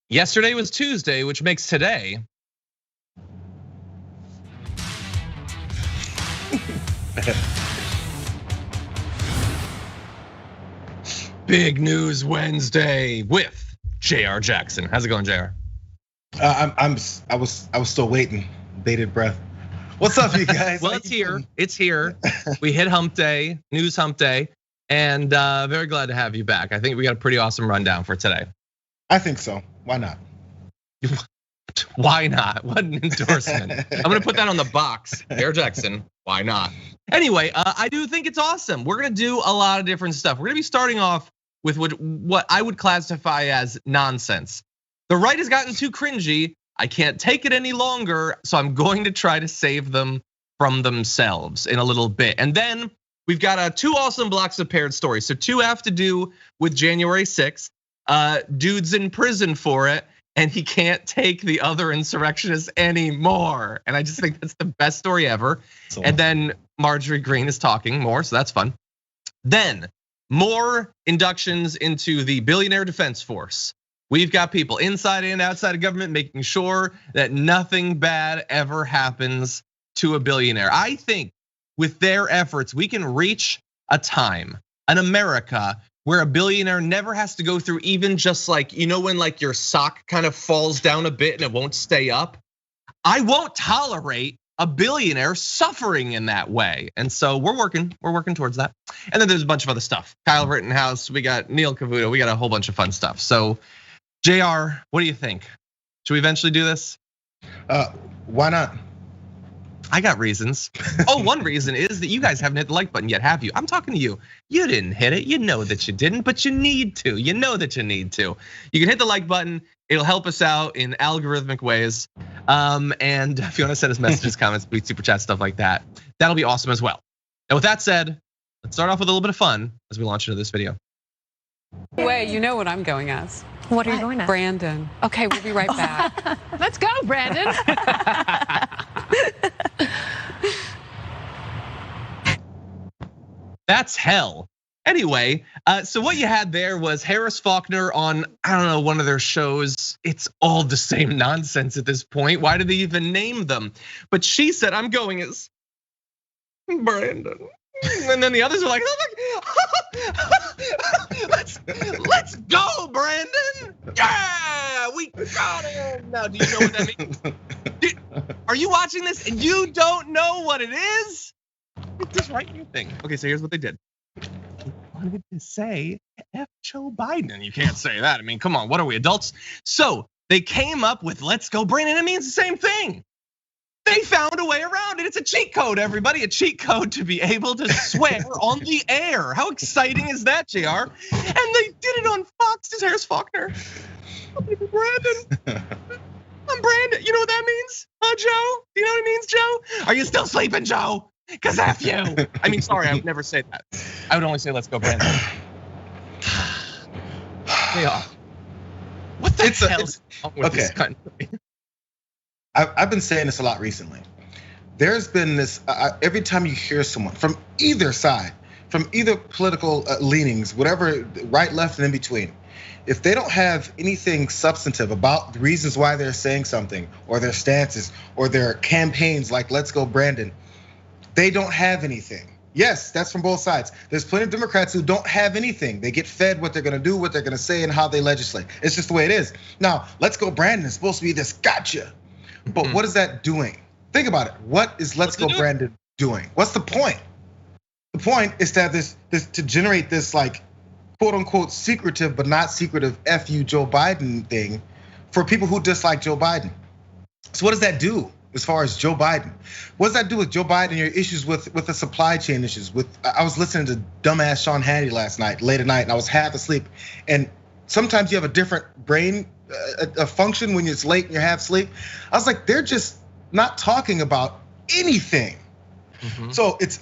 Yesterday was Tuesday, which makes today Big News Wednesday with Jayar Jackson. How's it going, Jayar? I was still waiting, bated breath. What's up, you guys? Well, it's here. It's here. We hit hump day, news hump day, and very glad to have you back. I think we got a pretty awesome rundown for today. I think so. Why not? Why not? What an endorsement. I'm gonna put that on the box. Jayar Jackson, why not? Anyway, I do think it's awesome. We're gonna do a lot of different stuff. We're gonna be starting off with what I would classify as nonsense. The right has gotten too cringy. I can't take it any longer, so I'm going to try to save them from themselves in a little bit. And then we've got two awesome blocks of paired stories. So two have to do with January 6th. Dude's in prison for it, and he can't take the other insurrectionists anymore. And I just think that's the best story ever. And then Marjorie Greene is talking more, so that's fun. Then more inductions into the Billionaire Defense Force. We've got people inside and outside of government making sure that nothing bad ever happens to a billionaire. I think with their efforts, we can reach a time, an America, where a billionaire never has to go through even just like, when like your sock kind of falls down a bit and it won't stay up. I won't tolerate a billionaire suffering in that way. And so we're working towards that. And then there's a bunch of other stuff. Kyle Rittenhouse, we got Neil Cavuto, we got a whole bunch of fun stuff. So Jayar, what do you think? Should we eventually do this? Why not? I got reasons. One reason is that you guys haven't hit the like button yet, have you? I'm talking to you. You didn't hit it. You know that you didn't, but you need to. You know that you need to. You can hit the like button. It'll help us out in algorithmic ways. And if you want to send us messages, comments, tweets, super chat, stuff like that, that'll be awesome as well. And with that said, let's start off with a little bit of fun as we launch into this video. Wait, you know what I'm going as? What are you going as? Brandon. Okay, we'll be right back. Let's go, Brandon. That's hell. Anyway, so what you had there was Harris Faulkner on, I don't know, one of their shows. It's all the same nonsense at this point. Why did they even name them? But she said, I'm going as Brandon. And then the others are like, let's go, Brandon. Yeah, we got him. Now, do you know what that means? Are you watching this and you don't know what it is? Just write your thing. Okay, so here's what they did. They wanted to say F Joe Biden, and you can't say that. I mean, come on, what are we, adults? So they came up with let's go, Brandon. It means the same thing. They found a way around it. It's a cheat code, everybody. A cheat code to be able to swear on the air. How exciting is that, JR? And they did it on Fox. It's Harris Faulkner. Brandon. I'm Brandon. You know what that means? Huh, Joe? Do you know what it means, Joe? Are you still sleeping, Joe? Cause F you. I mean, sorry, I would never say that. I would only say, let's go, Brandon. Yeah. What the hell is wrong with this country? I've been saying this a lot recently. There's been this, every time you hear someone from either side, from either political leanings, whatever, right, left, and in between, if they don't have anything substantive about the reasons why they're saying something, or their stances, or their campaigns like let's go, Brandon, they don't have anything. Yes, that's from both sides. There's plenty of Democrats who don't have anything. They get fed what they're gonna do, what they're gonna say, and how they legislate. It's just the way it is. Now, let's go, Brandon is supposed to be this gotcha. But what is that doing? Think about it. What is Let's Go Brandon doing? What's the point? The point is to have this to generate this like quote unquote secretive but not secretive F you Joe Biden thing for people who dislike Joe Biden. So what does that do as far as Joe Biden? What does that do with Joe Biden and your issues with the supply chain issues? I was listening to dumbass Sean Hannity last night, late at night, and I was half asleep. And sometimes you have a different brain a function when it's late and you're half asleep. I was like, they're just not talking about anything. So it's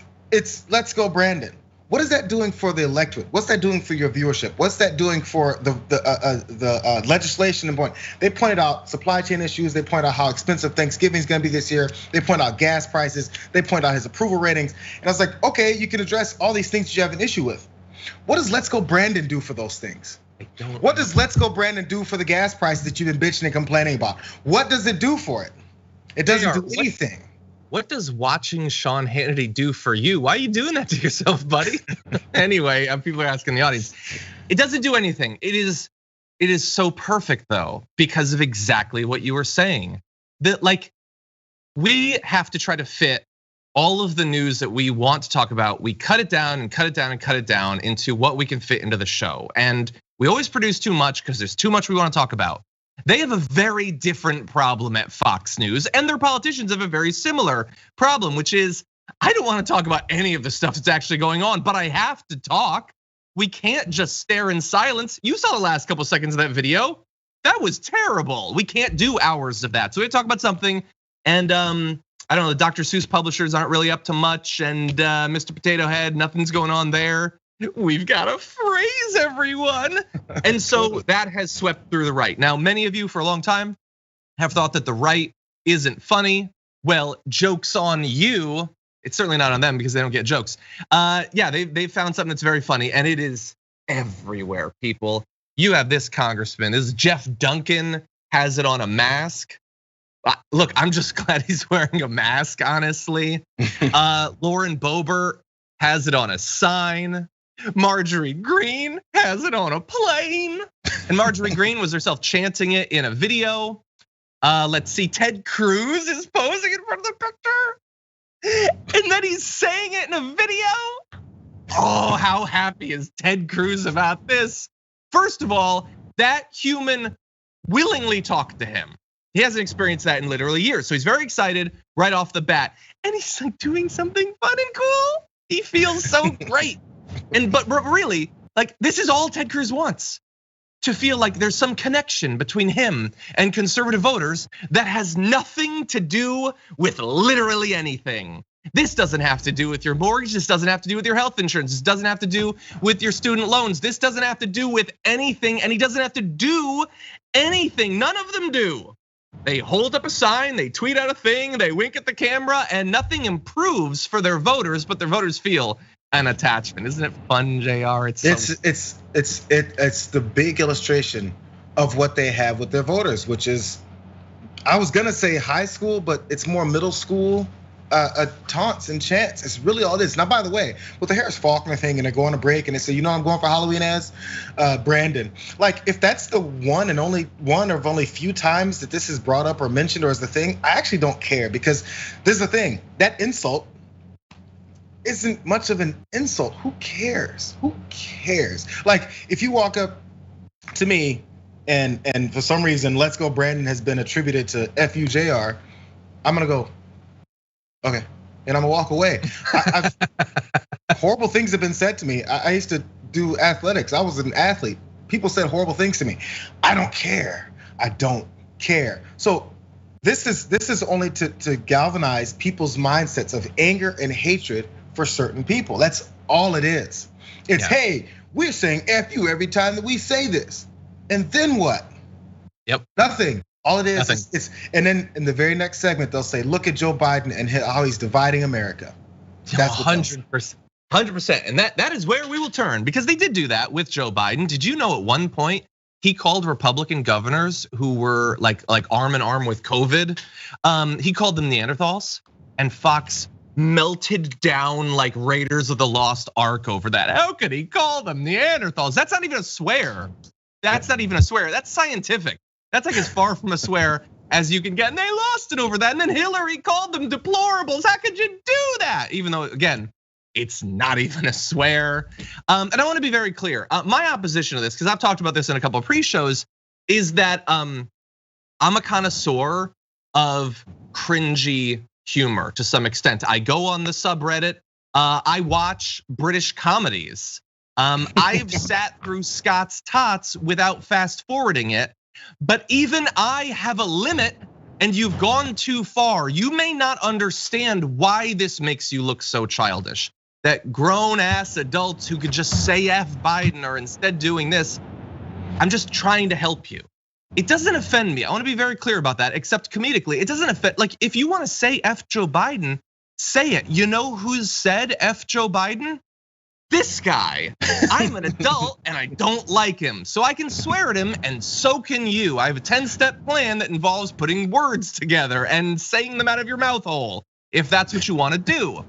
let's go, Brandon. What is that doing for the electorate? What's that doing for your viewership? What's that doing for the legislation and point? They pointed out supply chain issues. They point out how expensive Thanksgiving is going to be this year. They point out gas prices. They point out his approval ratings. And I was like, okay, you can address all these things that you have an issue with. What does let's go, Brandon do for those things? What does Let's Go Brandon do for the gas price that you've been bitching and complaining about? What does it do for it? It doesn't do anything. What does watching Sean Hannity do for you? Why are you doing that to yourself, buddy? Anyway, people are asking in the audience. It doesn't do anything. It is so perfect though, because of exactly what you were saying. That like, we have to try to fit all of the news that we want to talk about. We cut it down and cut it down and cut it down into what we can fit into the show. And we always produce too much because there's too much we want to talk about. They have a very different problem at Fox News, and their politicians have a very similar problem, which is I don't want to talk about any of the stuff that's actually going on, but I have to talk. We can't just stare in silence. You saw the last couple seconds of that video. That was terrible. We can't do hours of that. So we have to talk about something. And I don't know, the Dr. Seuss publishers aren't really up to much, and Mr. Potato Head, nothing's going on there. We've got a phrase, everyone. And so that has swept through the right. Now, many of you for a long time have thought that the right isn't funny. Well, joke's on you. It's certainly not on them because they don't get jokes. Yeah, they found something that's very funny, and it is everywhere, people. You have this congressman, this is Jeff Duncan, has it on a mask. Look, I'm just glad he's wearing a mask, honestly. Lauren Boebert has it on a sign. Marjorie Greene has it on a plane. And Marjorie Greene was herself chanting it in a video. Let's see, Ted Cruz is posing in front of the picture. And then he's saying it in a video. Oh, how happy is Ted Cruz about this? First of all, that human willingly talked to him. He hasn't experienced that in literally years. So he's very excited right off the bat. And he's like doing something fun and cool. He feels so great. But really, like this is all Ted Cruz wants. To feel like there's some connection between him and conservative voters that has nothing to do with literally anything. This doesn't have to do with your mortgage. This doesn't have to do with your health insurance. This doesn't have to do with your student loans. This doesn't have to do with anything, and he doesn't have to do anything. None of them do. They hold up a sign, they tweet out a thing, they wink at the camera, and nothing improves for their voters, but their voters feel an attachment. Isn't it fun, Jayar? It's the big illustration of what they have with their voters, which is, I was gonna say high school, but it's more middle school. Taunts and chants. It's really all this. Now, by the way, with the Harris Faulkner thing, and they go on a break and they say, you know, I'm going for Halloween as Brandon. Like, if that's the one and only one of only few times that this is brought up or mentioned or is the thing, I actually don't care, because this is the thing. That insult isn't much of an insult. Who cares? Who cares? Like, if you walk up to me and for some reason, Let's Go Brandon has been attributed to FU Jayar, I'm gonna go, okay, and I'm gonna walk away. Horrible things have been said to me. I used to do athletics. I was an athlete. People said horrible things to me. I don't care. I don't care. So this is only to galvanize people's mindsets of anger and hatred for certain people. That's all it is. It's, hey, we're saying F you every time that we say this. And then what? Yep. Nothing. All it is, and then in the very next segment, they'll say, look at Joe Biden and how he's dividing America. That's 100%. 100%. And that is where we will turn, because they did do that with Joe Biden. Did you know at one point he called Republican governors who were like arm in arm with COVID? He called them Neanderthals, and Fox melted down like Raiders of the Lost Ark over that. How could he call them Neanderthals? That's not even a swear. That's not even a swear. That's scientific. That's like as far from a swear as you can get. And they lost it over that. And then Hillary called them deplorables. How could you do that? Even though, again, it's not even a swear. And I want to be very clear. My opposition to this, because I've talked about this in a couple of pre-shows, is that I'm a connoisseur of cringy humor to some extent. I go on the subreddit. I watch British comedies. I've sat through Scott's Tots without fast forwarding it. But even I have a limit, and you've gone too far. You may not understand why this makes you look so childish. That grown ass adults who could just say F Biden are instead doing this. I'm just trying to help you. It doesn't offend me. I want to be very clear about that, except comedically. It doesn't offend, like if you want to say F Joe Biden, say it. You know who's said F Joe Biden? This guy, I'm an adult and I don't like him. So I can swear at him and so can you. I have a 10-step plan that involves putting words together and saying them out of your mouth hole, if that's what you wanna do.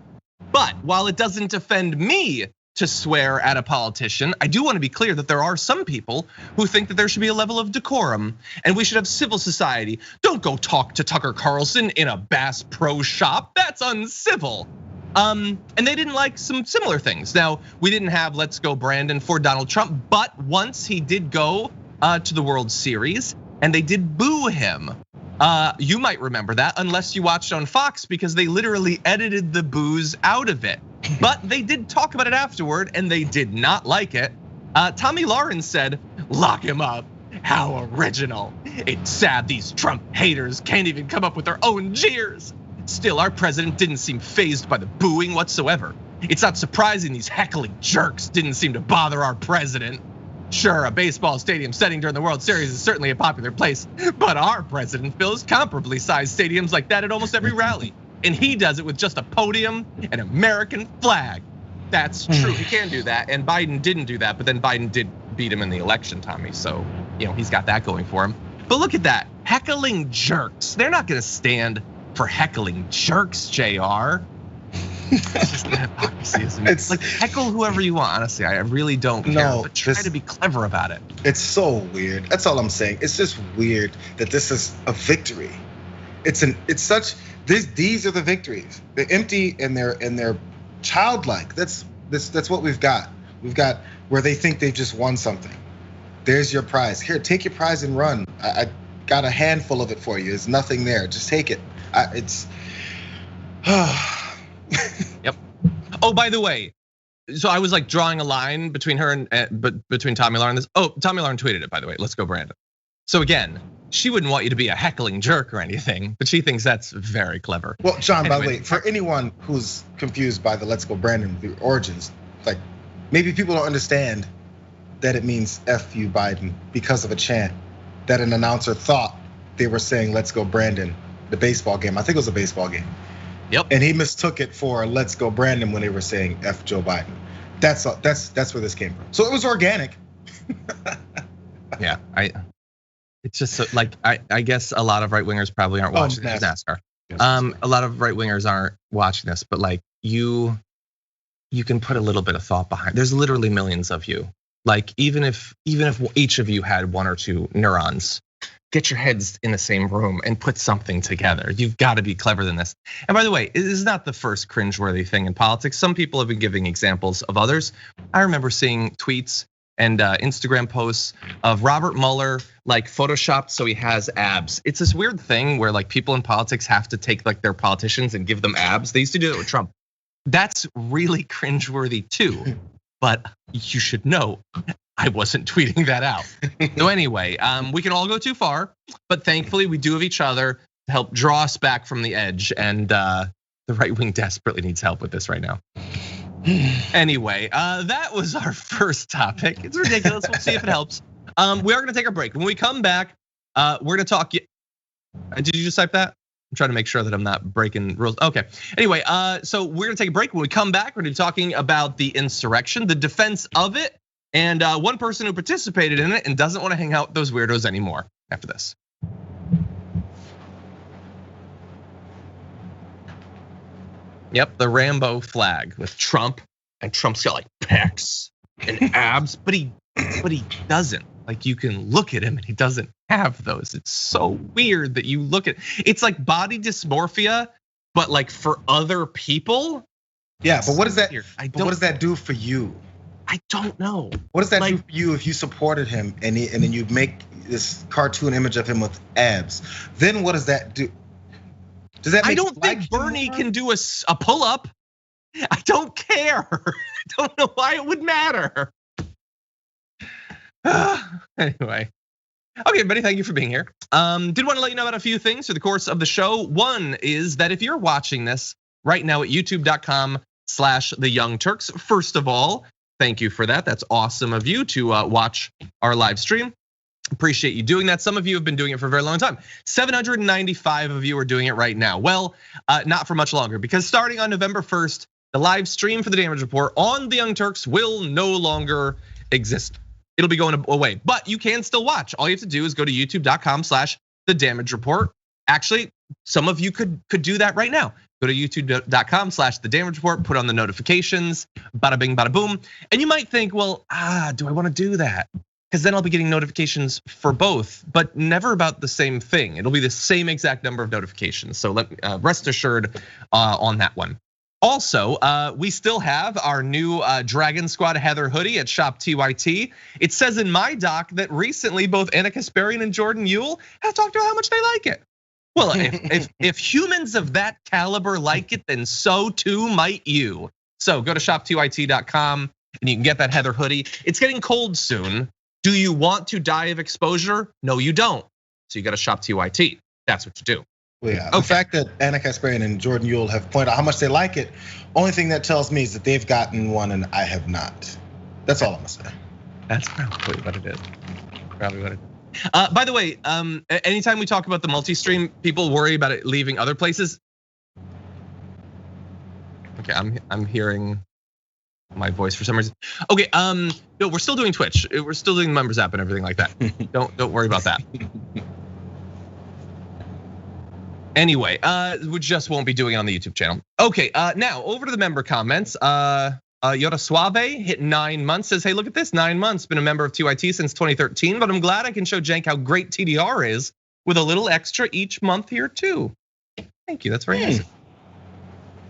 But while it doesn't offend me to swear at a politician, I do wanna be clear that there are some people who think that there should be a level of decorum and we should have civil society. Don't go talk to Tucker Carlson in a Bass Pro Shop, that's uncivil. And they didn't like some similar things. Now, we didn't have Let's Go Brandon for Donald Trump, but once he did go to the World Series and they did boo him. You might remember that unless you watched on Fox because they literally edited the boos out of it. But they did talk about it afterward and they did not like it. Tommy Lawrence said, lock him up. How original. It's sad these Trump haters can't even come up with their own jeers. Still, our president didn't seem fazed by the booing whatsoever. It's not surprising these heckling jerks didn't seem to bother our president. Sure, a baseball stadium setting during the World Series is certainly a popular place, but our president fills comparably sized stadiums like that at almost every rally. And he does it with just a podium and an American flag. That's true, he can do that, and Biden didn't do that, but then Biden did beat him in the election, Tommy, so he's got that going for him. But look at that, heckling jerks. They're not gonna stand for heckling jerks, Jayar. It's just the hypocrisy, isn't it? It's like heckle whoever you want, honestly. I really don't care, but try to be clever about it. It's so weird. That's all I'm saying. It's just weird that this is a victory. These are the victories. They're empty and they're childlike. That's what we've got. We've got where they think they've just won something. There's your prize. Here, take your prize and run. I got a handful of it for you. There's nothing there. Just take it. Yep. Oh, by the way, so I was like drawing a line between her and between Tommy Lauren. Tommy Lauren tweeted it, by the way. Let's go, Brandon. So again, she wouldn't want you to be a heckling jerk or anything, but she thinks that's very clever. Well, John, by the way, for anyone who's confused by the Let's Go Brandon the origins, like maybe people don't understand that it means F you Biden because of a chant that an announcer thought they were saying Let's Go Brandon. The baseball game, I think it was a baseball game. Yep. And he mistook it for Let's Go Brandon when they were saying F Joe Biden. That's where this came from. So it was organic. Yeah, it's just so, like I guess a lot of right wingers probably aren't watching this NASCAR. A lot of right wingers aren't watching this, but like you can put a little bit of thought behind. There's literally millions of you. Like even if each of you had one or two neurons, get your heads in the same room and put something together. You've got to be clever than this. And by the way, it is not the first cringeworthy thing in politics. Some people have been giving examples of others. I remember seeing tweets and Instagram posts of Robert Mueller like photoshopped so he has abs. It's this weird thing where like people in politics have to take like their politicians and give them abs. They used to do it with Trump. That's really cringeworthy too. But you should know, I wasn't tweeting that out. So anyway, we can all go too far, but thankfully we do have each other to help draw us back from the edge. And the right wing desperately needs help with this right now. Anyway, that was our first topic. It's ridiculous. We'll see if it helps. We are gonna take a break. When we come back, we're gonna talk. Did you just type that? I'm trying to make sure that I'm not breaking rules. Okay. Anyway, so we're gonna take a break. When we come back, we're gonna be talking about the insurrection, the defense of it, and one person who participated in it and doesn't want to hang out with those weirdos anymore after this. Yep, the Rambo flag with Trump, and Trump's got like pecs and abs, but he doesn't. Like you can look at him and he doesn't have those. It's so weird that you look at, it's like body dysmorphia, but like for other people. Yeah, but what does that? What does that do for you? I don't know. What does that do for you if you supported him and then you make this cartoon image of him with abs? Then what does that do? Does that? I don't think Bernie can do a pull-up. I don't care. I don't know why it would matter. Anyway. Okay, everybody, thank you for being here. Did want to let you know about a few things through the course of the show. One is that if you're watching this right now at youtube.com/theyoungturks, first of all, thank you for that. That's awesome of you to watch our live stream. Appreciate you doing that. Some of you have been doing it for a very long time. 795 of you are doing it right now. Well, not for much longer, because starting on November 1st, the live stream for the Damage Report on the Young Turks will no longer exist. It'll be going away, but you can still watch. All you have to do is go to youtube.com/the Damage Report. Actually, some of you could do that right now. Go to youtube.com/the Damage Report, put on the notifications, bada bing, bada boom. And you might think, well, do I want to do that? Because then I'll be getting notifications for both, but never about the same thing. It'll be the same exact number of notifications. So rest assured on that one. Also, we still have our new Dragon Squad Heather hoodie at Shop TYT. It says in my doc that recently both Anna Kasparian and Jordan Uhl have talked about how much they like it. Well, if humans of that caliber like it, then so too might you. So go to shoptyt.com and you can get that Heather hoodie. It's getting cold soon. Do you want to die of exposure? No, you don't. So you got to shop TYT. That's what you do. Well, yeah. The fact that Anna Kasparian and Jordan Uhl have pointed out how much they like it, only thing that tells me is that they've gotten one and I have not. That's all I'm gonna say. That's probably what it is. Probably what it is. By the way, anytime we talk about the multi-stream, people worry about it leaving other places. Okay, I'm hearing my voice for some reason. Okay, no, we're still doing Twitch. We're still doing the members app and everything like that. Don't worry about that. Anyway, we just won't be doing it on the YouTube channel. Okay, now over to the member comments. Yoda Suave hit 9 months, says, hey, look at this, 9 months, been a member of TYT since 2013, but I'm glad I can show Jank how great TDR is with a little extra each month here too. Thank you, that's very nice.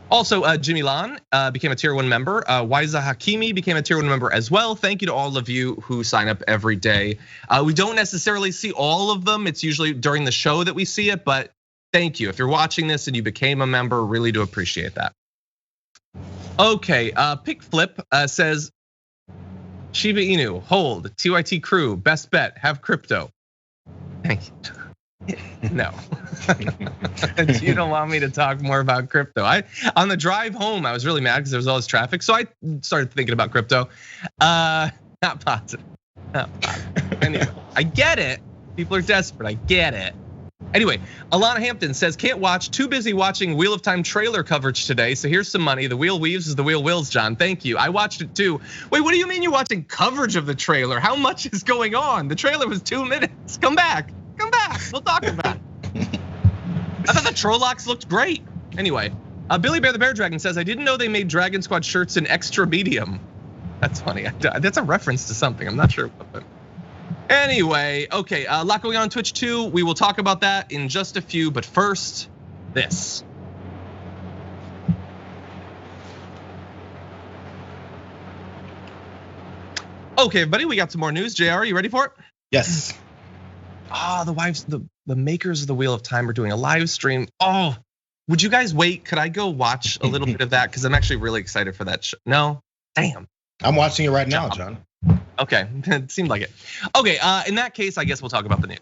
Also, Jimmy Lan became a tier 1 member. Wiza Hakimi became a tier 1 member as well. Thank you to all of you who sign up every day. We don't necessarily see all of them. It's usually during the show that we see it, but thank you. If you're watching this and you became a member, really do appreciate that. Okay, Pick Flip says, Shiba Inu, hold, TYT crew, best bet, have crypto. Thank you. No, you don't want me to talk more about crypto. On the drive home, I was really mad because there was all this traffic. So I started thinking about crypto. Not positive, not positive. Anyway, I get it. People are desperate, I get it. Anyway, Alana Hampton says, can't watch, too busy watching Wheel of Time trailer coverage today. So here's some money. The wheel weaves as the wheel wills, John. Thank you. I watched it too. Wait, what do you mean you're watching coverage of the trailer? How much is going on? The trailer was 2 minutes. Come back. We'll talk about it. I thought the Trollocs looked great. Anyway, Billy Bear the Bear Dragon says, I didn't know they made Dragon Squad shirts in extra medium. That's funny. That's a reference to something. I'm not sure what, but. Anyway, okay, a lot going on Twitch too. We will talk about that in just a few, but first, this. Okay, everybody, we got some more news. Jayar, are you ready for it? Yes. The makers of the Wheel of Time are doing a live stream. Oh, would you guys wait? Could I go watch a little bit of that? Because I'm actually really excited for that show. No? Damn. I'm watching it right now, John. Okay, it seemed like it. Okay, in that case, I guess we'll talk about the news.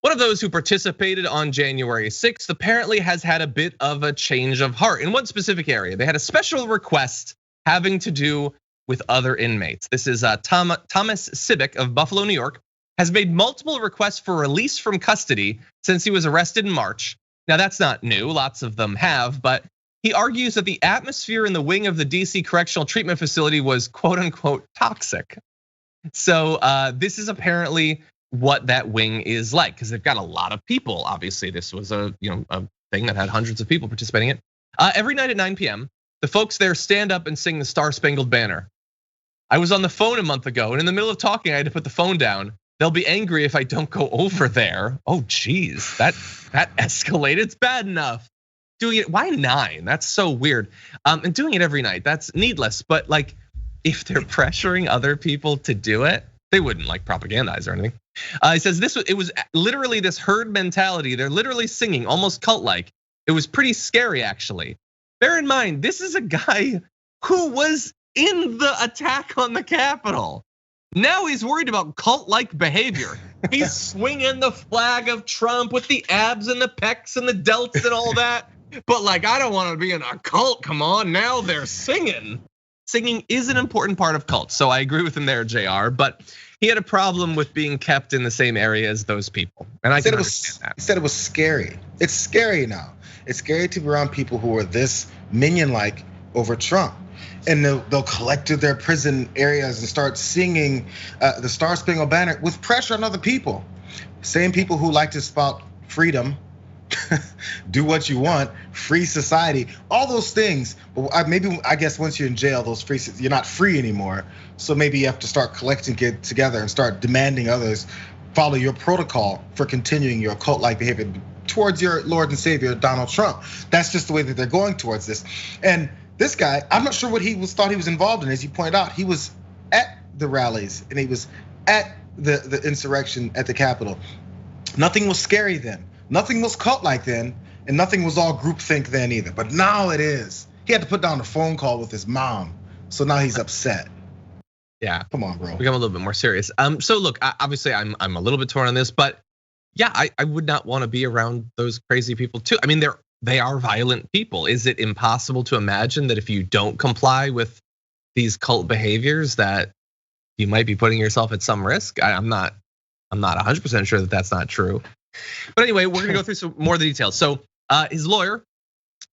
One of those who participated on January 6th apparently has had a bit of a change of heart. In one specific area, they had a special request having to do with other inmates. This is Thomas Sibic of Buffalo, New York, has made multiple requests for release from custody since he was arrested in March. Now that's not new, lots of them have, but he argues that the atmosphere in the wing of the DC Correctional Treatment Facility was quote unquote toxic. So this is apparently what that wing is like, because they've got a lot of people. Obviously, this was a thing that had hundreds of people participating in it. Every night at 9 p.m., the folks there stand up and sing the Star Spangled Banner. I was on the phone a month ago, and in the middle of talking, I had to put the phone down. They'll be angry if I don't go over there. Oh, geez, that escalated. It's bad enough. Doing it, why 9? That's so weird. And doing it every night, that's needless. But like, if they're pressuring other people to do it, they wouldn't like propagandize or anything. He says it was literally this herd mentality. They're literally singing, almost cult-like. It was pretty scary, actually. Bear in mind, this is a guy who was in the attack on the Capitol. Now he's worried about cult-like behavior. He's swinging the flag of Trump with the abs and the pecs and the delts and all that. But like, I don't want to be in a cult. Come on, now they're singing. Singing is an important part of cults, so I agree with him there, Jayar. But he had a problem with being kept in the same area as those people, and I can understand that. He said it was scary. It's scary now. It's scary to be around people who are this minion-like over Trump. And they'll collect to their prison areas and start singing the Star Spangled Banner with pressure on other people. Same people who like to spout freedom, do what you want, free society, all those things. But I guess once you're in jail, you're not free anymore. So maybe you have to start collecting it together and start demanding others follow your protocol for continuing your cult-like behavior towards your Lord and Savior, Donald Trump. That's just the way that they're going towards this. And this guy, I'm not sure what thought he was involved in. As you pointed out, he was at the rallies and he was at the insurrection at the Capitol. Nothing was scary then. Nothing was cult-like then, and nothing was all groupthink then either. But now it is. He had to put down a phone call with his mom, so now he's upset. Yeah, come on, bro. Become a little bit more serious. So look, obviously I'm a little bit torn on this, but yeah, I would not want to be around those crazy people too. I mean, they are violent people. Is it impossible to imagine that if you don't comply with these cult behaviors, that you might be putting yourself at some risk? I'm not 100% sure that that's not true. But anyway, we're gonna go through some more of the details. So his lawyer,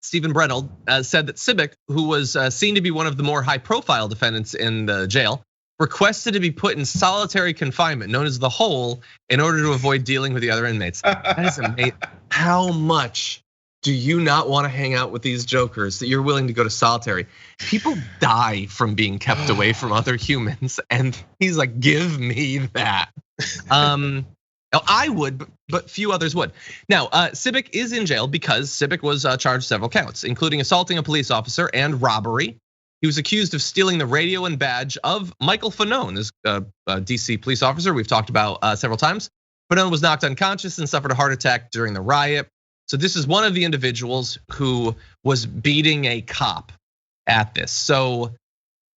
Stephen Brennell, said that Sibik, who was seen to be one of the more high-profile defendants in the jail, requested to be put in solitary confinement, known as the hole, in order to avoid dealing with the other inmates. That is amazing. How much do you not want to hang out with these jokers that you're willing to go to solitary? People die from being kept away from other humans, and he's like, give me that. I would, but few others would. Now, Sibik is in jail because Sibik was charged several counts, including assaulting a police officer and robbery. He was accused of stealing the radio and badge of Michael Fanone, this DC police officer we've talked about several times. Fanone was knocked unconscious and suffered a heart attack during the riot. So this is one of the individuals who was beating a cop at this. So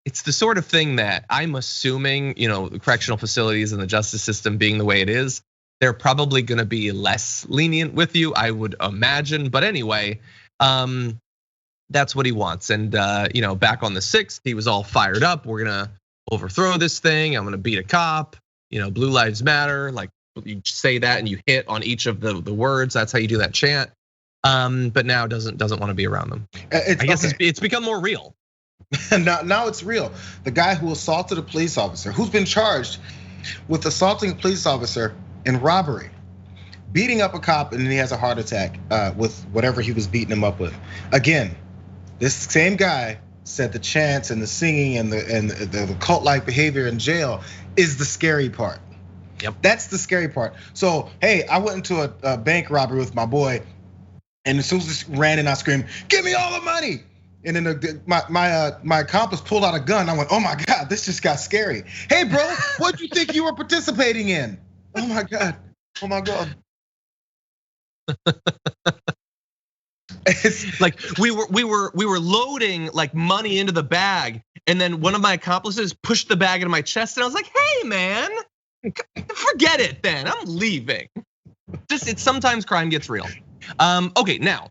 it's the sort of thing that I'm assuming, the correctional facilities and the justice system being the way it is, they're probably gonna be less lenient with you, I would imagine. But anyway, that's what he wants. And back on the 6th, he was all fired up. We're gonna overthrow this thing. I'm gonna beat a cop. Blue Lives Matter. Like you say that and you hit on each of the words. That's how you do that chant. But now doesn't want to be around them. I guess it's become more real. Now it's real. The guy who assaulted a police officer, who's been charged with assaulting a police officer in robbery, beating up a cop, and then he has a heart attack with whatever he was beating him up with. Again, this same guy said the chants and the singing and the cult-like behavior in jail is the scary part. Yep. That's the scary part. So, hey, I went into a bank robbery with my boy, and as soon as he ran in, I screamed, "Give me all the money!" And then my accomplice pulled out a gun. I went, "Oh my God, this just got scary." Hey, bro, what'd you think you were participating in? Oh my God. Oh my God. It's like we were loading like money into the bag, and then one of my accomplices pushed the bag into my chest, and I was like, "Hey, man, forget it. Then I'm leaving." It's sometimes crime gets real. Okay, now,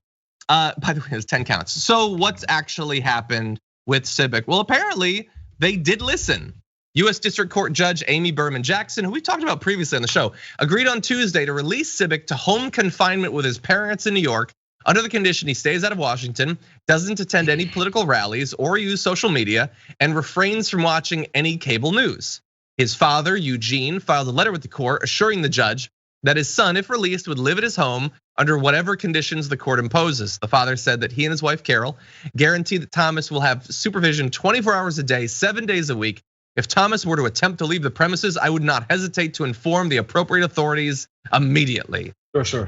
by the way, there's 10 counts. So what's actually happened with Sibik? Well, apparently they did listen. US District Court Judge Amy Berman Jackson, who we talked about previously on the show, agreed on Tuesday to release Sibik to home confinement with his parents in New York under the condition he stays out of Washington, doesn't attend any political rallies or use social media, and refrains from watching any cable news. His father, Eugene, filed a letter with the court assuring the judge that his son, if released, would live at his home under whatever conditions the court imposes. The father said that he and his wife, Carol, guarantee that Thomas will have supervision 24 hours a day, 7 days a week. If Thomas were to attempt to leave the premises, I would not hesitate to inform the appropriate authorities immediately. Sure.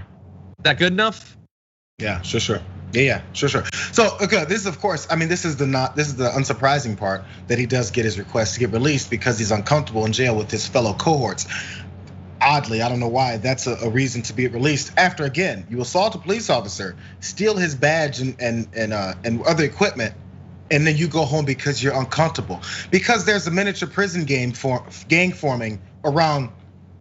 Is that good enough? Yeah, sure. Yeah, sure. So, okay, this is of course, I mean, this is the unsurprising part, that he does get his request to get released because he's uncomfortable in jail with his fellow cohorts. Oddly, I don't know why that's a reason to be released after, again, you assault a police officer, steal his badge and other equipment, and then you go home because you're uncomfortable. Because there's a miniature prison gang forming around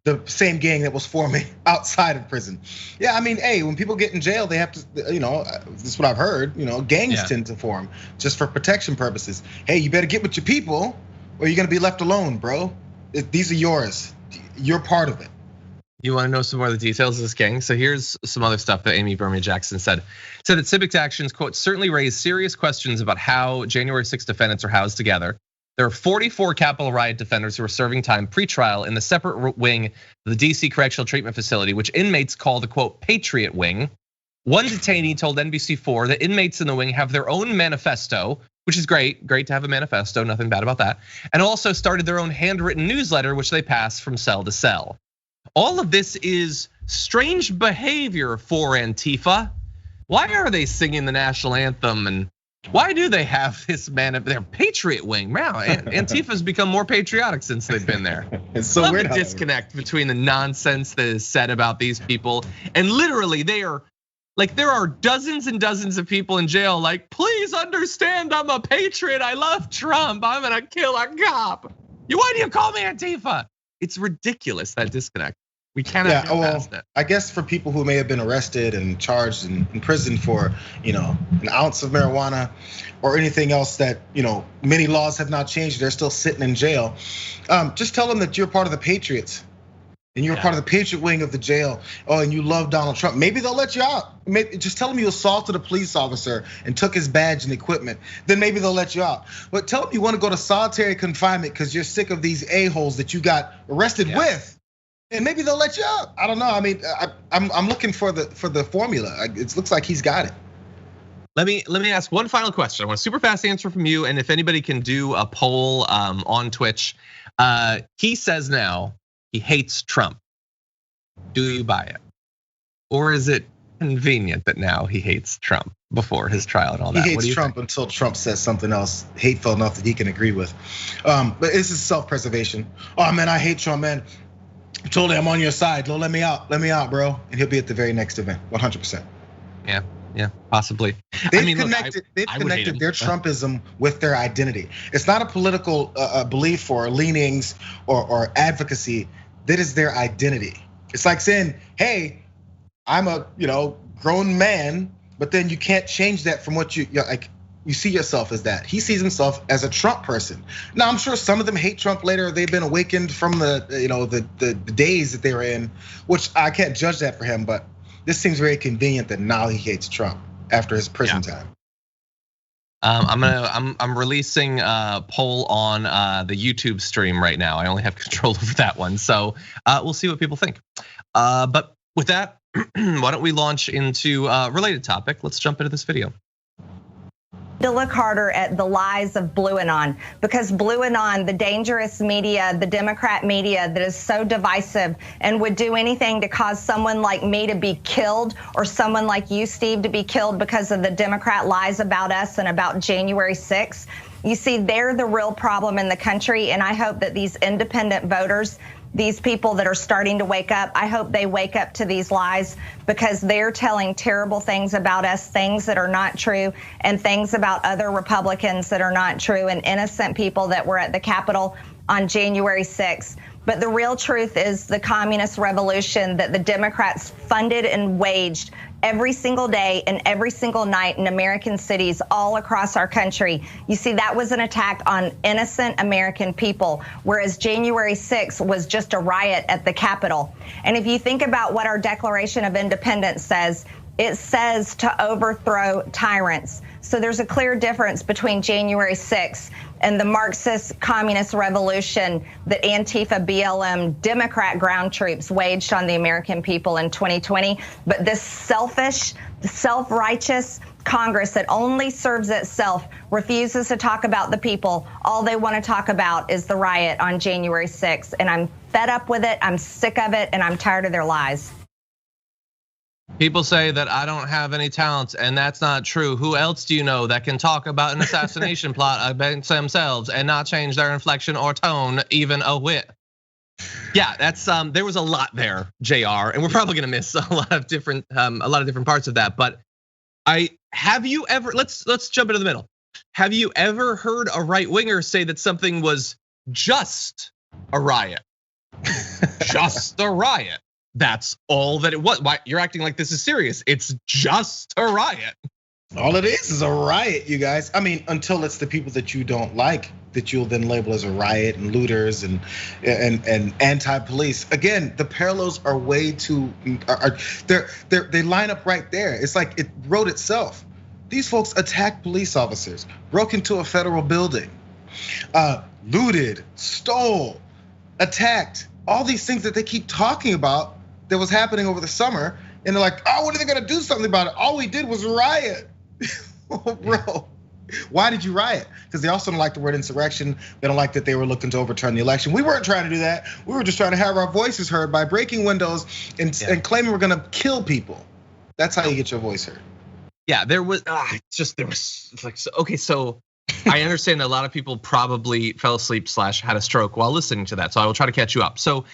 the same gang that was forming outside of prison. Yeah, I mean, hey, when people get in jail, they have to, this is what I've heard, gangs tend to form just for protection purposes. Hey, you better get with your people or you're gonna be left alone, bro. These are yours. You're part of it. You want to know some more of the details of this gang? So here's some other stuff that Amy Berman Jackson said. Said that Civic's actions, quote, certainly raise serious questions about how January 6 defendants are housed together. There are 44 Capitol riot defenders who are serving time pre-trial in the separate wing of the DC Correctional Treatment Facility, which inmates call the, quote, Patriot Wing. One detainee told NBC4 that inmates in the wing have their own manifesto, which is great to have a manifesto, nothing bad about that. And also started their own handwritten newsletter, which they pass from cell to cell. All of this is strange behavior for Antifa. Why are they singing the national anthem, and why do they have this their Patriot Wing? Wow, Antifa's become more patriotic since they've been there. It's so Love weird. the disconnect between the nonsense that is said about these people, and literally they are like, there are dozens and dozens of people in jail. Like, please understand, I'm a patriot. I love Trump. I'm gonna kill a cop. Why do you call me Antifa? It's ridiculous, that disconnect. We cannot get past it. I guess for people who may have been arrested and charged and in prison for, an ounce of marijuana or anything else that, many laws have not changed, they're still sitting in jail. Just tell them that you're part of the Patriots and you're part of the Patriot Wing of the jail. Oh, and you love Donald Trump. Maybe they'll let you out. Just tell them you assaulted a police officer and took his badge and equipment. Then maybe they'll let you out. But tell them you want to go to solitary confinement because you're sick of these a-holes that you got arrested with. And maybe they'll let you out. I don't know. I mean, I'm looking for the formula. It looks like he's got it. Let me ask one final question. I want a super fast answer from you, and if anybody can do a poll on Twitch. He says now he hates Trump. Do you buy it, or is it convenient that now he hates Trump before his trial and all that? He hates Trump until Trump says something else hateful enough that he can agree with. But this is self-preservation. Oh man, I hate Trump, man. I told him I'm on your side. Don't let me out, bro. And he'll be at the very next event, 100%. Yeah, possibly. They've connected their Trumpism with their identity. It's not a political belief or leanings or advocacy. That is their identity. It's like saying, hey, I'm a grown man, but then you can't change that from what you're like. You see yourself as that. He sees himself as a Trump person. Now, I'm sure some of them hate Trump later. They've been awakened from the days that they were in, which I can't judge that for him. But this seems very convenient that now he hates Trump after his prison time. I'm releasing a poll on the YouTube stream right now. I only have control over that one, so we'll see what people think. But with that, why don't we launch into a related topic? Let's jump into this video. To look harder at the lies of Blue Anon, because Blue Anon, the dangerous media, the Democrat media that is so divisive and would do anything to cause someone like me to be killed or someone like you, Steve, to be killed because of the Democrat lies about us and about January 6th. You see, they're the real problem in the country, and I hope that these independent voters, these people that are starting to wake up, I hope they wake up to these lies, because they're telling terrible things about us, things that are not true, and things about other Republicans that are not true, and innocent people that were at the Capitol on January 6th. But the real truth is the communist revolution that the Democrats funded and waged every single day and every single night in American cities all across our country. You see, that was an attack on innocent American people, whereas January 6th was just a riot at the Capitol. And if you think about what our Declaration of Independence says, it says to overthrow tyrants. So there's a clear difference between January 6th and the Marxist communist revolution that Antifa, BLM, Democrat ground troops waged on the American people in 2020. But this selfish, self-righteous Congress that only serves itself refuses to talk about the people. All they want to talk about is the riot on January 6th. And I'm fed up with it, I'm sick of it, and I'm tired of their lies. People say that I don't have any talents, and that's not true. Who else do you know that can talk about an assassination plot against themselves and not change their inflection or tone even a whit? Yeah, that's there was a lot there, Jayar, and we're probably gonna miss a lot of different parts of that. But have you ever? Let's jump into the middle. Have you ever heard a right winger say that something was just a riot? Just a riot. That's all that it was. Why you're acting like this is serious? It's just a riot. All it is a riot, you guys. I mean, until it's the people that you don't like that you'll then label as a riot and looters and anti-police. Again, the parallels are way too. They line up right there. It's like it wrote itself. These folks attacked police officers, broke into a federal building, looted, stole, attacked. All these things that they keep talking about that was happening over the summer, and they're like, oh, when are they gonna do something about it? All we did was riot. Oh, bro, why did you riot? Because they also don't like the word insurrection. They don't like that they were looking to overturn the election. We weren't trying to do that. We were just trying to have our voices heard by breaking windows and claiming we're gonna kill people. That's how you get your voice heard. Yeah, there was like, okay, so I understand that a lot of people probably fell asleep / had a stroke while listening to that. So I will try to catch you up. So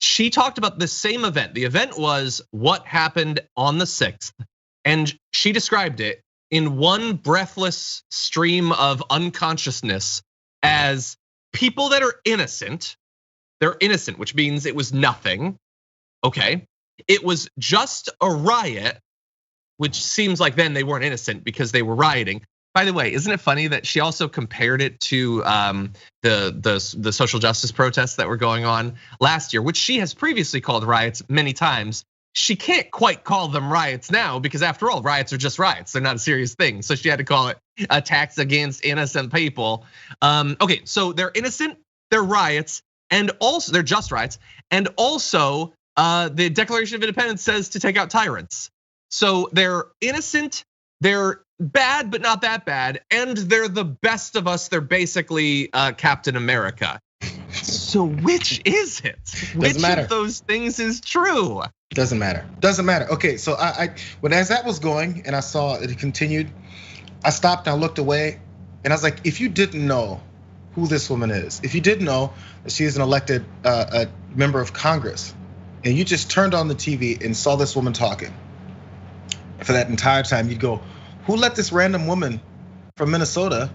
she talked about the same event. The event was what happened on the 6th. And she described it in one breathless stream of unconsciousness as people that are innocent. They're innocent, which means it was nothing. Okay, it was just a riot, which seems like then they weren't innocent because they were rioting. By the way, isn't it funny that she also compared it to the social justice protests that were going on last year, which she has previously called riots many times. She can't quite call them riots now because after all, riots are just riots. They're not a serious thing. So she had to call it attacks against innocent people. Okay, so they're innocent, they're riots, and also they're just riots. And also the Declaration of Independence says to take out tyrants. So they're innocent, they're bad, but not that bad. And they're the best of us. They're basically Captain America. So which is it? Which of those things is true? Doesn't matter. Doesn't matter. Okay, so when as that was going and I saw it continued, I stopped and I looked away and I was like, if you didn't know who this woman is, if you didn't know that she is an elected member of Congress, and you just turned on the TV and saw this woman talking for that entire time, you'd go, who let this random woman from Minnesota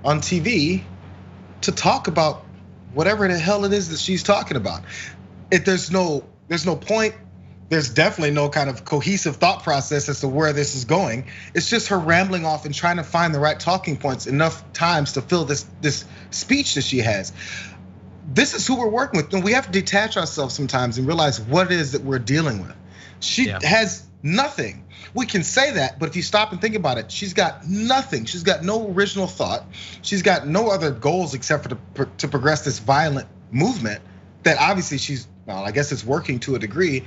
on TV to talk about whatever the hell it is that she's talking about? There's no point. There's definitely no kind of cohesive thought process as to where this is going. It's just her rambling off and trying to find the right talking points enough times to fill this speech that she has. This is who we're working with, and we have to detach ourselves sometimes and realize what it is that we're dealing with. She has nothing. We can say that, but if you stop and think about it, she's got nothing. She's got no original thought. She's got no other goals except for to progress this violent movement that obviously well, I guess it's working to a degree.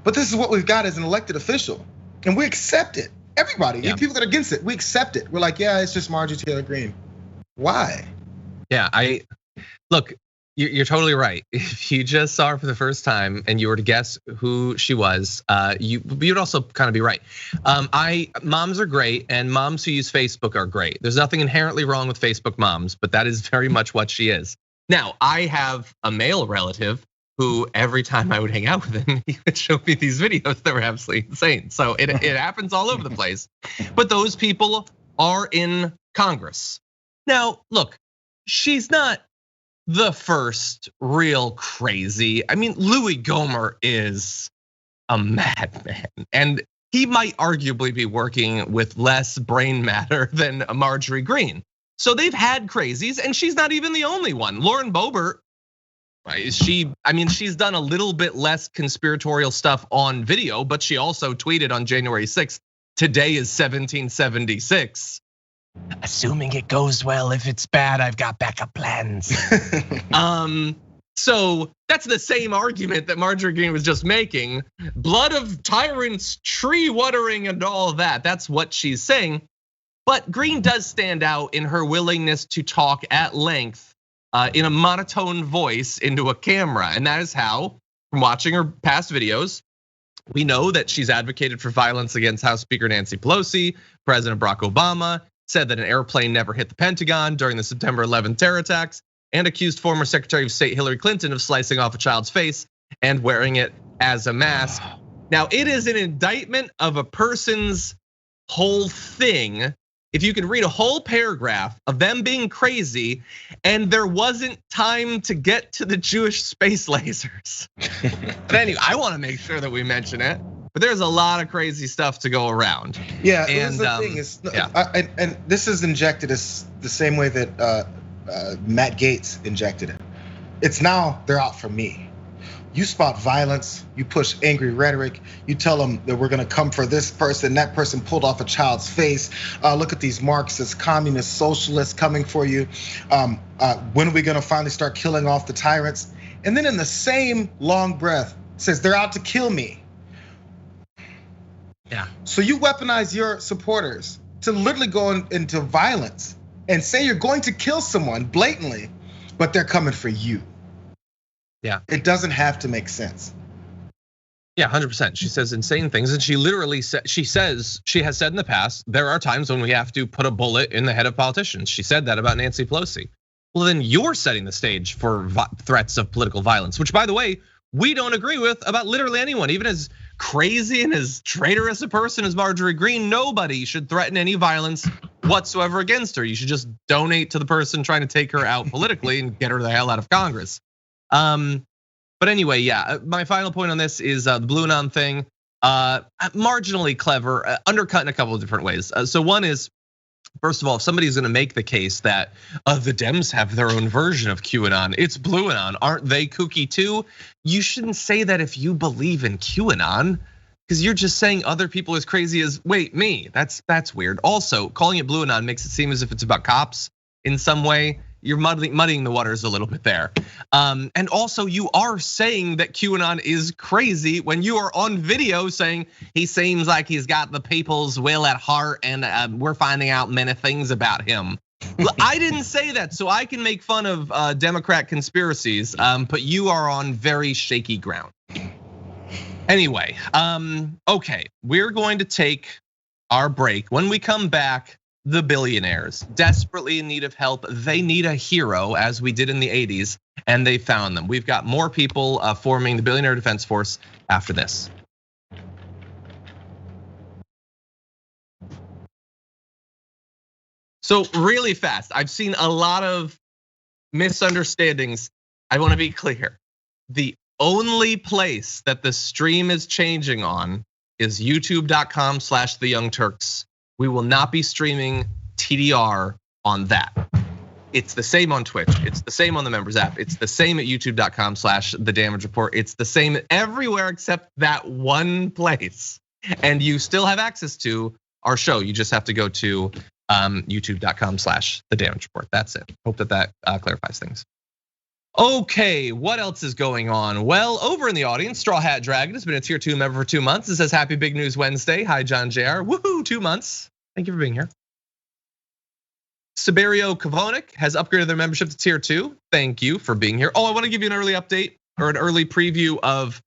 But this is what we've got as an elected official, and we accept it. Everybody, people that are against it, we accept it. We're like, yeah, it's just Marjorie Greene. Why? Yeah, look. You're totally right. If you just saw her for the first time and you were to guess who she was, you'd also kind of be right. Moms are great, and moms who use Facebook are great. There's nothing inherently wrong with Facebook moms, but that is very much what she is. Now, I have a male relative who every time I would hang out with him, he would show me these videos that were absolutely insane. So it happens all over the place. But those people are in Congress. Now, look, she's not the first real crazy. I mean, Louis Gohmert is a madman, and he might arguably be working with less brain matter than Marjorie Greene. So they've had crazies, and she's not even the only one. Lauren Boebert, she's done a little bit less conspiratorial stuff on video, but she also tweeted on January 6th, today is 1776. Assuming it goes well. If it's bad, I've got backup plans. So that's the same argument that Marjorie Greene was just making. Blood of tyrants, tree watering, and all that. That's what she's saying. But Greene does stand out in her willingness to talk at length in a monotone voice into a camera. And that is how, from watching her past videos, we know that she's advocated for violence against House Speaker Nancy Pelosi, President Barack Obama, said that an airplane never hit the Pentagon during the September 11th terror attacks, and accused former Secretary of State Hillary Clinton of slicing off a child's face and wearing it as a mask. Now, it is an indictment of a person's whole thing. If you could read a whole paragraph of them being crazy, and there wasn't time to get to the Jewish space lasers. But anyway, I want to make sure that we mention it. but there's a lot of crazy stuff to go around. Yeah, and the thing is, and this is injected as the same way that Matt Gaetz injected it. It's now they're out for me. You spot violence, you push angry rhetoric, you tell them that we're gonna come for this person, that person pulled off a child's face. Look at these Marxists, communists, socialists coming for you. When are we gonna finally start killing off the tyrants? And then in the same long breath says they're out to kill me. Yeah. So you weaponize your supporters to literally go into violence and say you're going to kill someone blatantly, but they're coming for you. Yeah. It doesn't have to make sense. Yeah, 100%. She says insane things, and she literally she has said in the past, there are times when we have to put a bullet in the head of politicians. She said that about Nancy Pelosi. Well, then you're setting the stage for threats of political violence, which, by the way, we don't agree with about literally anyone. Even as crazy and as traitorous a person as Marjorie Greene, nobody should threaten any violence whatsoever against her. You should just donate to the person trying to take her out politically and get her the hell out of Congress. But anyway, yeah, my final point on this is the Blue Anon thing. Marginally clever, undercut in a couple of different ways. So one is, first of all, if somebody's gonna make the case that the Dems have their own version of QAnon, it's Blue Anon, aren't they kooky too? You shouldn't say that if you believe in QAnon, because you're just saying other people as crazy as, wait, me, that's weird. Also, calling it Blue Anon makes it seem as if it's about cops in some way. You're muddying the waters a little bit there. And also you are saying that QAnon is crazy when you are on video saying he seems like he's got the people's will at heart and we're finding out many things about him. Well, I didn't say that, so I can make fun of Democrat conspiracies, but you are on very shaky ground. Anyway, okay, we're going to take our break. When we come back, the billionaires, desperately in need of help. They need a hero, as we did in the 80s, and they found them. We've got more people forming the Billionaire Defense Force after this. So really fast, I've seen a lot of misunderstandings. I want to be clear. The only place that the stream is changing on is youtube.com/theyoungturks. We will not be streaming TDR on that. It's the same on Twitch. It's the same on the members app. It's the same at youtube.com/thedamagereport. It's the same everywhere except that one place. And you still have access to our show. You just have to go to youtube.com/thedamagereport. That's it. Hope that clarifies things. Okay, what else is going on? Well, over in the audience, Straw Hat Dragon has been a tier 2 member for 2 months. It says happy Big News Wednesday. Hi, John Jayar. Woohoo, 2 months. Thank you for being here. Siberio Kavonik has upgraded their membership to tier 2. Thank you for being here. Oh, I want to give you an early update or an early preview of,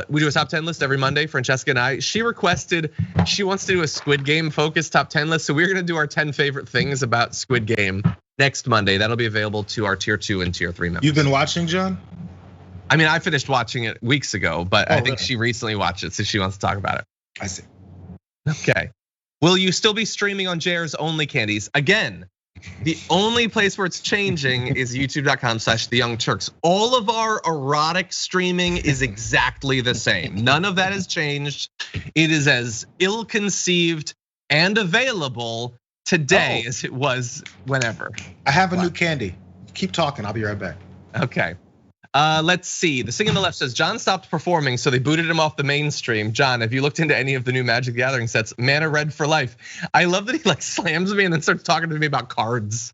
we do a top 10 list every Monday, Francesca and I. She requested, she wants to do a Squid Game focused top 10 list. So we're gonna do our 10 favorite things about Squid Game next Monday. That'll be available to our tier 2 and tier 3 members. You've been watching, John? I mean, I finished watching it weeks ago, but I think really? she recently watched it, so she wants to talk about it. I see. Okay. Will you still be streaming on Jayar's Only Candies? Again, the only place where it's changing is youtube.com/theyoungturks. All of our erotic streaming is exactly the same. None of that has changed. It is as ill-conceived and available today as it was whenever. I have a new candy. Keep talking, I'll be right back. Okay. Let's see. The Sing on the Left says John stopped performing, so they booted him off the mainstream. John, have you looked into any of the new Magic the Gathering sets? Mana Red for life. I love that he like slams me and then starts talking to me about cards.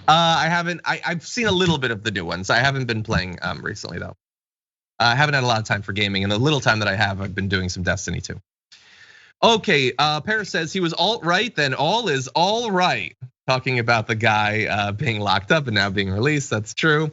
I haven't. I've seen a little bit of the new ones. I haven't been playing recently though. I haven't had a lot of time for gaming, and the little time that I have, I've been doing some Destiny too. Okay, Paris says he was alt-right, then all is all right. Talking about the guy being locked up and now being released, that's true.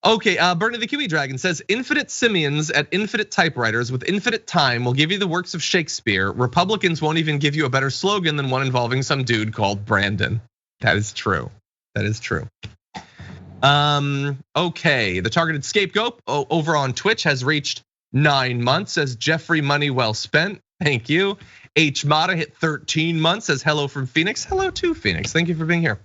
Okay, Bernie the Kiwi Dragon says infinite simians at infinite typewriters with infinite time will give you the works of Shakespeare. Republicans won't even give you a better slogan than one involving some dude called Brandon. That is true, that is true. Okay, the targeted scapegoat over on Twitch has reached 9 months, says Jeffrey Money Well Spent. Thank you. H Mata hit 13 months, says hello from Phoenix. Hello to Phoenix, thank you for being here.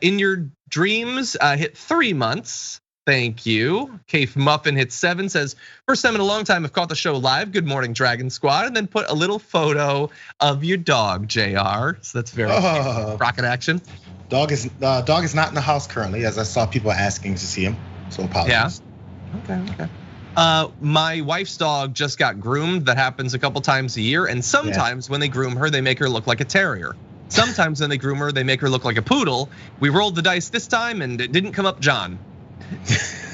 In Your Dreams hit 3 months. Thank you. Kafe Muffin hits 7, says, first time in a long time I've caught the show live. Good morning, Dragon Squad. And then put a little photo of your dog, Jayar. So that's very rocket action. Dog is not in the house currently, as I saw people asking to see him. So apologies. Yeah. Okay. My wife's dog just got groomed. That happens a couple times a year. And sometimes when they groom her, they make her look like a terrier. Sometimes when they groom her, they make her look like a poodle. We rolled the dice this time and it didn't come up John.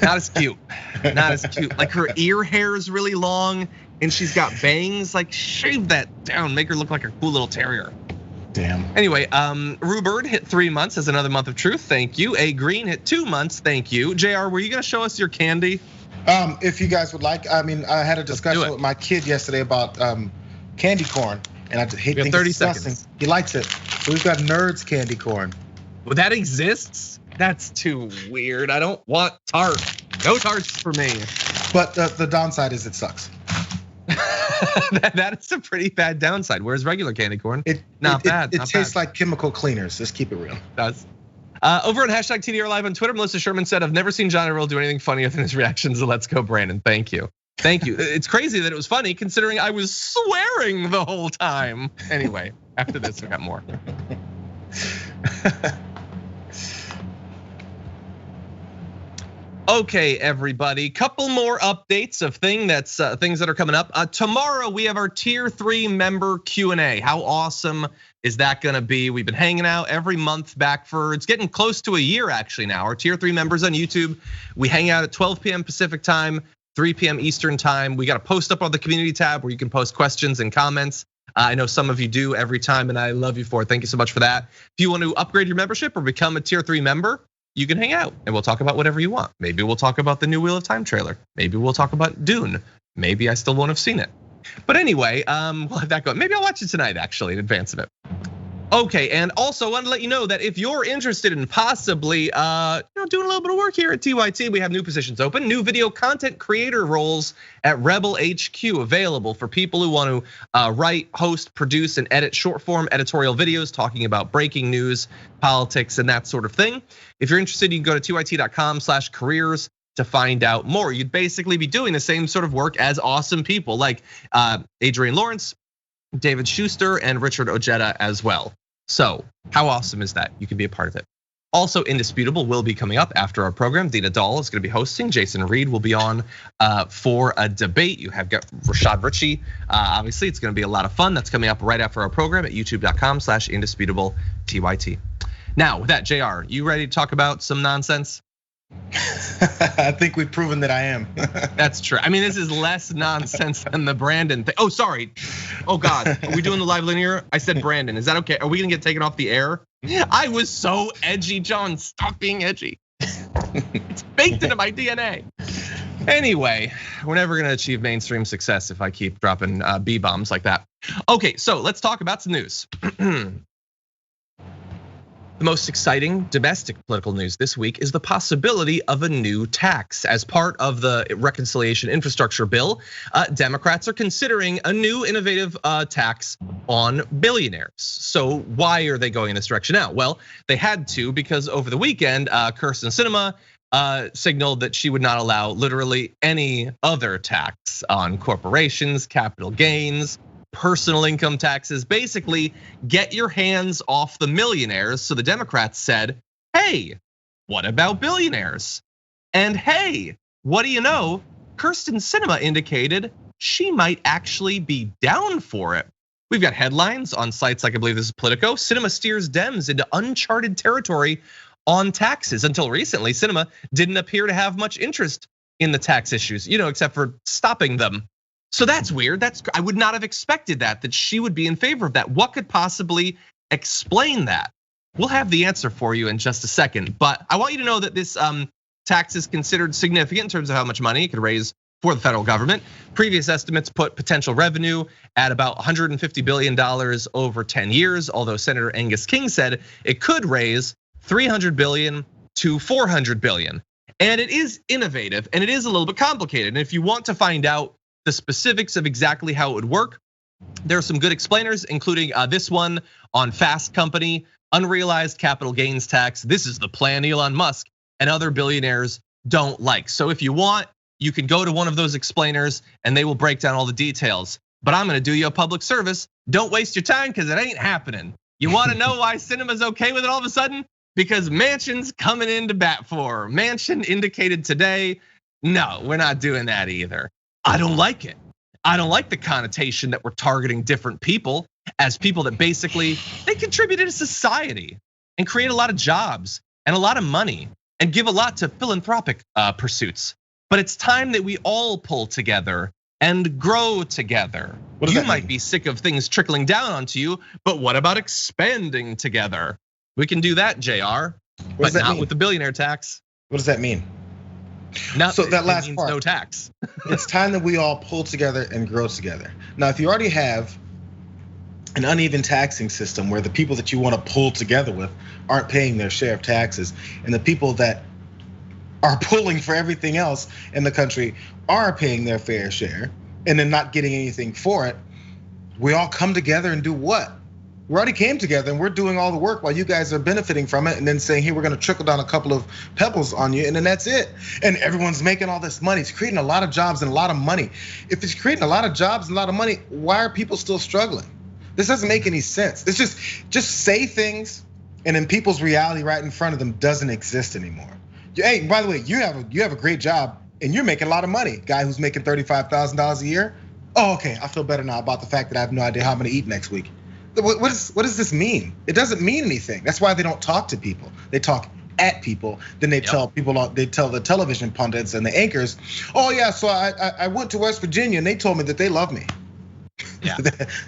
Not as cute. Not as cute. Like her ear hair is really long and she's got bangs. Like shave that down, make her look like a cool little terrier. Damn. Anyway, Rubird hit 3 months as another month of truth. Thank you. A Green hit 2 months. Thank you. Jayar, were you gonna show us your candy? If you guys would like, I mean, I had a discussion with my kid yesterday about candy corn, and I hate things 30 disgusting. seconds. He likes it. So we've got Nerds candy corn. Well, that exists? That's too weird. I don't want tart. No tarts for me. But the downside is it sucks. That is a pretty bad downside. Whereas regular candy corn, not bad. It tastes like chemical cleaners. Let's keep it real. It does. Over on hashtag TDR Live on Twitter, Melissa Sherman said, I've never seen John Iadarola do anything funnier than his reactions to Let's Go Brandon. Thank you. Thank you. It's crazy that it was funny considering I was swearing the whole time. Anyway, after this, we got more. Okay, everybody, couple more updates of things that are coming up. Tomorrow we have our tier 3 member Q&A. How awesome is that gonna be? We've been hanging out every month back for, it's getting close to a year actually now. Our tier 3 members on YouTube, we hang out at 12 p.m. Pacific time, 3 p.m. Eastern time. We got a post up on the community tab where you can post questions and comments. I know some of you do every time and I love you for it. Thank you so much for that. If you want to upgrade your membership or become a tier 3 member, you can hang out and we'll talk about whatever you want. Maybe we'll talk about the new Wheel of Time trailer. Maybe we'll talk about Dune. Maybe I still won't have seen it. But anyway, we'll have that going. Maybe I'll watch it tonight actually in advance of it. Okay, and also want to let you know that if you're interested in possibly doing a little bit of work here at TYT, we have new positions open, new video content creator roles at Rebel HQ available for people who want to write, host, produce, and edit short form editorial videos talking about breaking news, politics, and that sort of thing. If you're interested, you can go to tyt.com/careers to find out more. You'd basically be doing the same sort of work as awesome people like Adrian Lawrence, David Schuster, and Richard Ojeda as well. So how awesome is that? You can be a part of it. Also, Indisputable will be coming up after our program. Dina Dahl is gonna be hosting. Jason Reed will be on for a debate. You have got Rashad Ritchie. Obviously, it's gonna be a lot of fun. That's coming up right after our program at youtube.com/indisputable_TYT. Now, with that, Jayar, you ready to talk about some nonsense? I think we've proven that I am. That's true. I mean, this is less nonsense than the Brandon thing. Oh, sorry. Oh God, are we doing the live linear? I said Brandon, is that okay? Are we gonna get taken off the air? I was so edgy, John, stop being edgy. It's baked into my DNA. Anyway, we're never gonna achieve mainstream success if I keep dropping B-bombs like that. Okay, so let's talk about some news. The most exciting domestic political news this week is the possibility of a new tax. As part of the reconciliation infrastructure bill, Democrats are considering a new innovative tax on billionaires. So why are they going in this direction now? Well, they had to because over the weekend, Kyrsten Sinema signaled that she would not allow literally any other tax on corporations, capital gains, personal income taxes, basically get your hands off the millionaires. So the Democrats said, hey, what about billionaires? And hey, what do you know? Kyrsten Sinema indicated she might actually be down for it. We've got headlines on sites like I believe this is Politico. Sinema steers Dems into uncharted territory on taxes. Until recently, Sinema didn't appear to have much interest in the tax issues, except for stopping them. So that's weird. I would not have expected that she would be in favor of that. What could possibly explain that? We'll have the answer for you in just a second. But I want you to know that this tax is considered significant in terms of how much money it could raise for the federal government. Previous estimates put potential revenue at about $150 billion over 10 years, although Senator Angus King said it could raise $300 billion to $400 billion. And it is innovative and it is a little bit complicated. And if you want to find out the specifics of exactly how it would work, there are some good explainers, including this one on Fast Company, unrealized capital gains tax. This is the plan Elon Musk and other billionaires don't like. So if you want, you can go to one of those explainers and they will break down all the details. But I'm gonna do you a public service. Don't waste your time because it ain't happening. You wanna know why cinema's okay with it all of a sudden? Because Manchin's coming in to bat for her. Manchin indicated today, no, we're not doing that either. I don't like it. I don't like the connotation that we're targeting different people as people that basically, they contributed to society and create a lot of jobs and a lot of money and give a lot to philanthropic pursuits. But it's time that we all pull together and grow together. You might be sick of things trickling down onto you, but what about expanding together? We can do that, Jayar, but not with the billionaire tax. What does that mean? So that last means part, no tax. It's time that we all pull together and grow together. Now, if you already have an uneven taxing system where the people that you want to pull together with aren't paying their share of taxes, and the people that are pulling for everything else in the country are paying their fair share and then not getting anything for it, we all come together and do what? We already came together and we're doing all the work while you guys are benefiting from it and then saying, hey, we're gonna trickle down a couple of pebbles on you and then that's it. And everyone's making all this money. It's creating a lot of jobs and a lot of money. If it's creating a lot of jobs and a lot of money, why are people still struggling? This doesn't make any sense. It's just say things and then people's reality right in front of them doesn't exist anymore. Hey, by the way, you have a great job and you're making a lot of money. Guy who's making $35,000 a year. Oh, okay, I feel better now about the fact that I have no idea how I'm gonna eat next week. What does this mean? It doesn't mean anything. That's why they don't talk to people. They talk at people. Then they tell people, they tell the television pundits and the anchors, oh yeah, so I went to West Virginia and they told me that they love me. Yeah,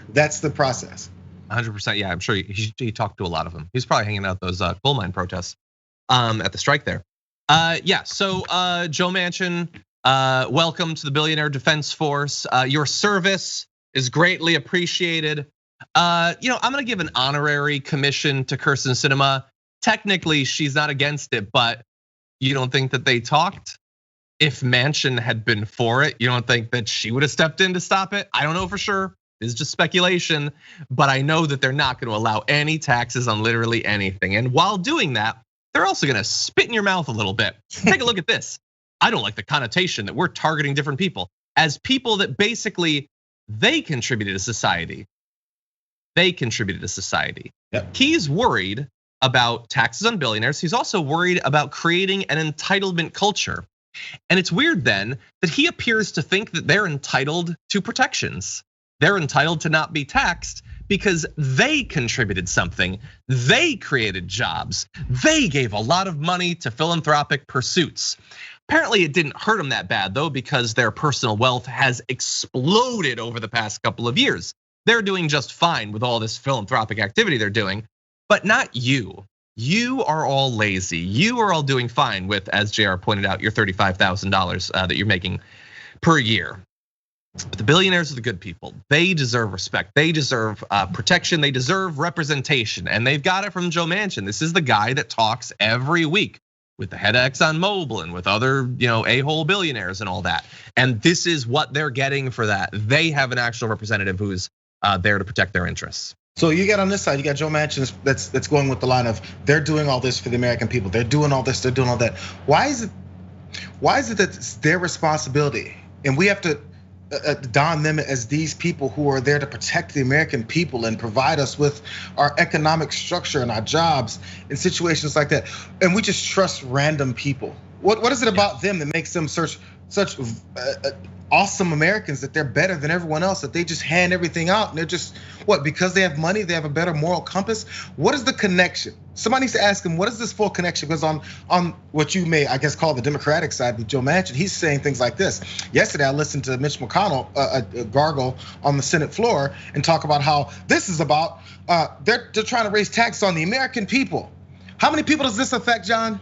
that's the process. 100%. Yeah, I'm sure he talked to a lot of them. He's probably hanging out those coal mine protests at the strike there. Yeah, so Joe Manchin, welcome to the Billionaire Defense Force. Your service is greatly appreciated. I'm gonna give an honorary commission to Kyrsten Sinema. Technically, she's not against it, but you don't think that they talked? If Manchin had been for it, you don't think that she would have stepped in to stop it? I don't know for sure. This is just speculation, but I know that they're not gonna allow any taxes on literally anything. And while doing that, they're also gonna spit in your mouth a little bit. Take a look at this. I don't like the connotation that we're targeting different people as people that basically they contributed to society. They contributed to society. Yep. He's worried about taxes on billionaires. He's also worried about creating an entitlement culture. And it's weird then that he appears to think that they're entitled to protections. They're entitled to not be taxed because they contributed something. They created jobs. They gave a lot of money to philanthropic pursuits. Apparently it didn't hurt them that bad though, because their personal wealth has exploded over the past couple of years. They're doing just fine with all this philanthropic activity they're doing, but not you. You are all lazy. You are all doing fine with, as Jayar pointed out, your $35,000 that you're making per year. But the billionaires are the good people. They deserve respect. They deserve protection. They deserve representation, and they've got it from Joe Manchin. This is the guy that talks every week with the head of ExxonMobil and with other, a-hole billionaires and all that. And this is what they're getting for that. They have an actual representative who's there to protect their interests. So you got on this side, you got Joe Manchin that's going with the line of they're doing all this for the American people. They're doing all this, they're doing all that. Why is it that it's their responsibility and we have to don them as these people who are there to protect the American people and provide us with our economic structure and our jobs in situations like that? And we just trust random people. What is it about them that makes them such awesome Americans that they're better than everyone else, that they just hand everything out and they're just, because they have money, they have a better moral compass? What is the connection? Somebody needs to ask him, what is this full connection? Because on what you may, I guess, call the Democratic side with Joe Manchin, he's saying things like this. Yesterday, I listened to Mitch McConnell gargle on the Senate floor and talk about how this is about, they're trying to raise taxes on the American people. How many people does this affect, John?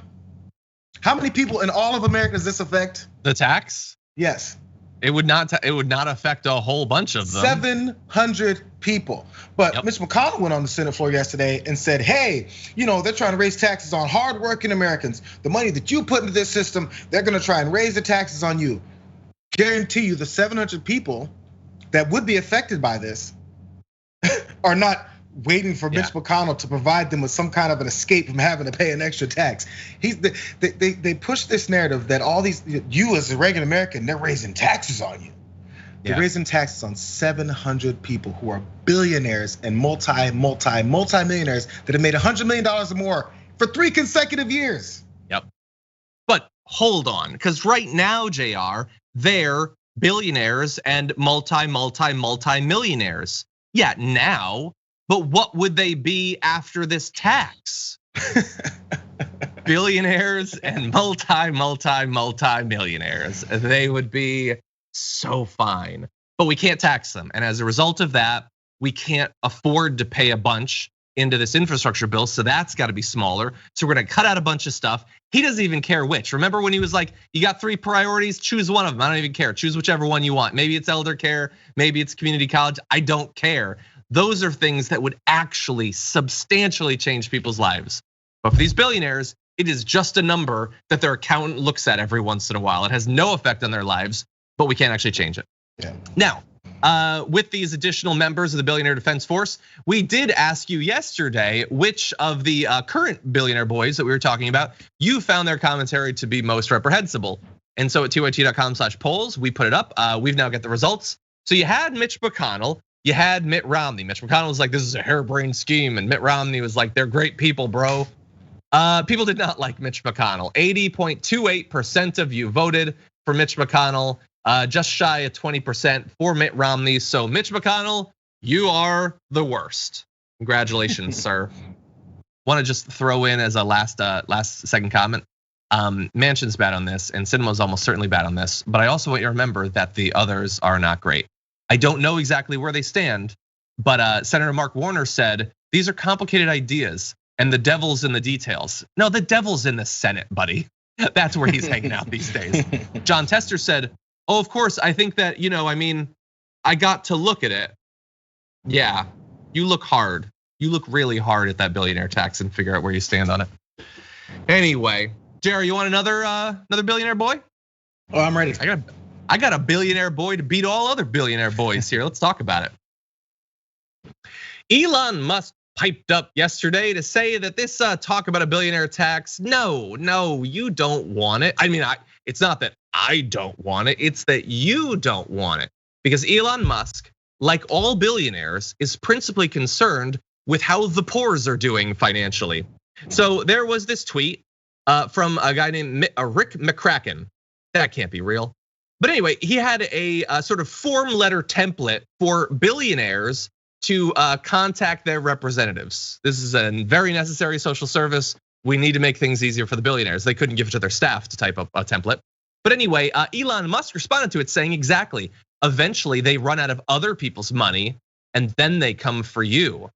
How many people in all of America does this affect? The tax? Yes. It would not affect a whole bunch of them. 700 people. But Mitch McConnell went on the Senate floor yesterday and said, hey, they're trying to raise taxes on hardworking Americans. The money that you put into this system, they're gonna try and raise the taxes on you. Guarantee you the 700 people that would be affected by this are not waiting for Mitch McConnell to provide them with some kind of an escape from having to pay an extra tax. They push this narrative that all these, you as a regular American, they're raising taxes on you. They're raising taxes on 700 people who are billionaires and multi-millionaires that have made $100 million or more for 3 consecutive years. Yep. But hold on, because right now, Jayar, they're billionaires and multi-millionaires. Yeah, now, but what would they be after this tax? Billionaires and multi-millionaires. They would be so fine, but we can't tax them. And as a result of that, we can't afford to pay a bunch into this infrastructure bill. So that's got to be smaller. So we're going to cut out a bunch of stuff. He doesn't even care which. Remember when he was like, you got 3 priorities, choose one of them. I don't even care. Choose whichever one you want. Maybe it's elder care, maybe it's community college. I don't care. Those are things that would actually substantially change people's lives. But for these billionaires, it is just a number that their accountant looks at every once in a while. It has no effect on their lives, but we can't actually change it. Now, with these additional members of the Billionaire Defense Force, we did ask you yesterday which of the current billionaire boys that we were talking about you found their commentary to be most reprehensible. And so at tyt.com/polls, we put it up. We've now got the results. So you had Mitch McConnell, you had Mitt Romney. Mitch McConnell was like, this is a harebrained scheme, and Mitt Romney was like, they're great people, bro. People did not like Mitch McConnell. 80.28% of you voted for Mitch McConnell. Just shy of 20% for Mitt Romney. So Mitch McConnell, you are the worst. Congratulations, sir. Want to just throw in as a last second comment. Manchin's bad on this, and Sinema's almost certainly bad on this. But I also want you to remember that the others are not great. I don't know exactly where they stand, but Senator Mark Warner said these are complicated ideas, and the devil's in the details. No, the devil's in the Senate, buddy. That's where he's hanging out these days. John Tester said, oh, of course, I think that, I got to look at it. Yeah, you look hard. You look really hard at that billionaire tax and figure out where you stand on it. Anyway, Jerry, you want another billionaire boy? Oh, I'm ready. I got a billionaire boy to beat all other billionaire boys here. Let's talk about it. Elon Musk piped up yesterday to say that this talk about a billionaire tax, no, you don't want it. I mean, it's not that I don't want it, it's that you don't want it. Because Elon Musk, like all billionaires, is principally concerned with how the poors are doing financially. So there was this tweet from a guy named Rick McCracken. That can't be real. But anyway, he had a sort of form letter template for billionaires to contact their representatives. This is a very necessary social service. We need to make things easier for the billionaires. They couldn't give it to their staff to type up a template. But anyway, Elon Musk responded to it saying exactly, eventually they run out of other people's money and then they come for you.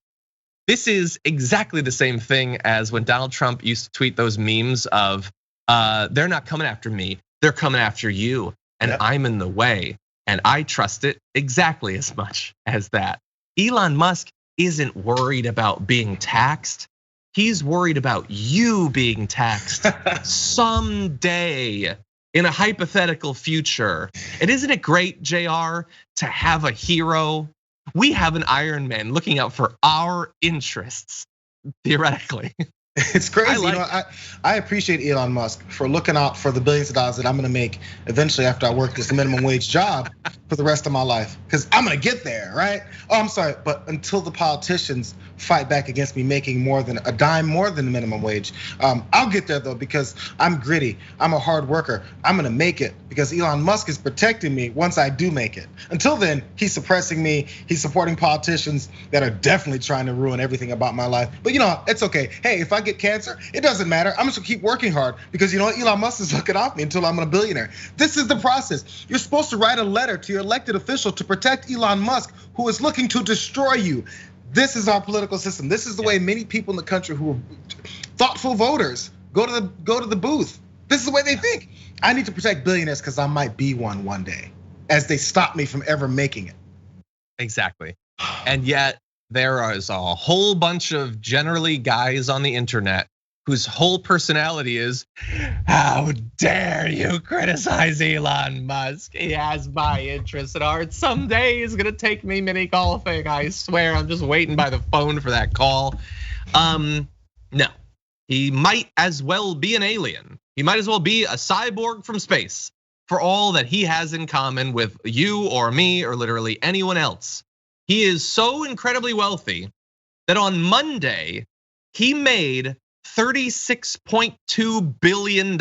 This is exactly the same thing as when Donald Trump used to tweet those memes of, they're not coming after me, they're coming after you. And I'm in the way, and I trust it exactly as much as that. Elon Musk isn't worried about being taxed. He's worried about you being taxed someday in a hypothetical future. And isn't it great, Jayar, to have a hero? We have an Iron Man looking out for our interests, theoretically. It's crazy. I appreciate Elon Musk for looking out for the billions of dollars that I'm gonna make eventually after I work this minimum wage job for the rest of my life. Because I'm gonna get there, right? Oh, I'm sorry, but until the politicians fight back against me making more than a dime more than the minimum wage, I'll get there though, because I'm gritty, I'm a hard worker, I'm gonna make it because Elon Musk is protecting me once I do make it. Until then, he's suppressing me, he's supporting politicians that are definitely trying to ruin everything about my life. But it's okay. Hey, if I get cancer, it doesn't matter. I'm just gonna keep working hard because Elon Musk is looking off me until I'm a billionaire. This is the process. You're supposed to write a letter to your elected official to protect Elon Musk, who is looking to destroy you. This is our political system. This is the way many people in the country who are thoughtful voters go to the booth. This is the way they think. I need to protect billionaires because I might be one day, as they stop me from ever making it. Exactly. And yet there is a whole bunch of generally guys on the internet whose whole personality is, how dare you criticize Elon Musk? He has my interests at heart. Someday he's gonna take me mini golfing. I swear, I'm just waiting by the phone for that call. No, he might as well be an alien. He might as well be a cyborg from space for all that he has in common with you or me or literally anyone else. He is so incredibly wealthy that on Monday, he made $36.2 billion.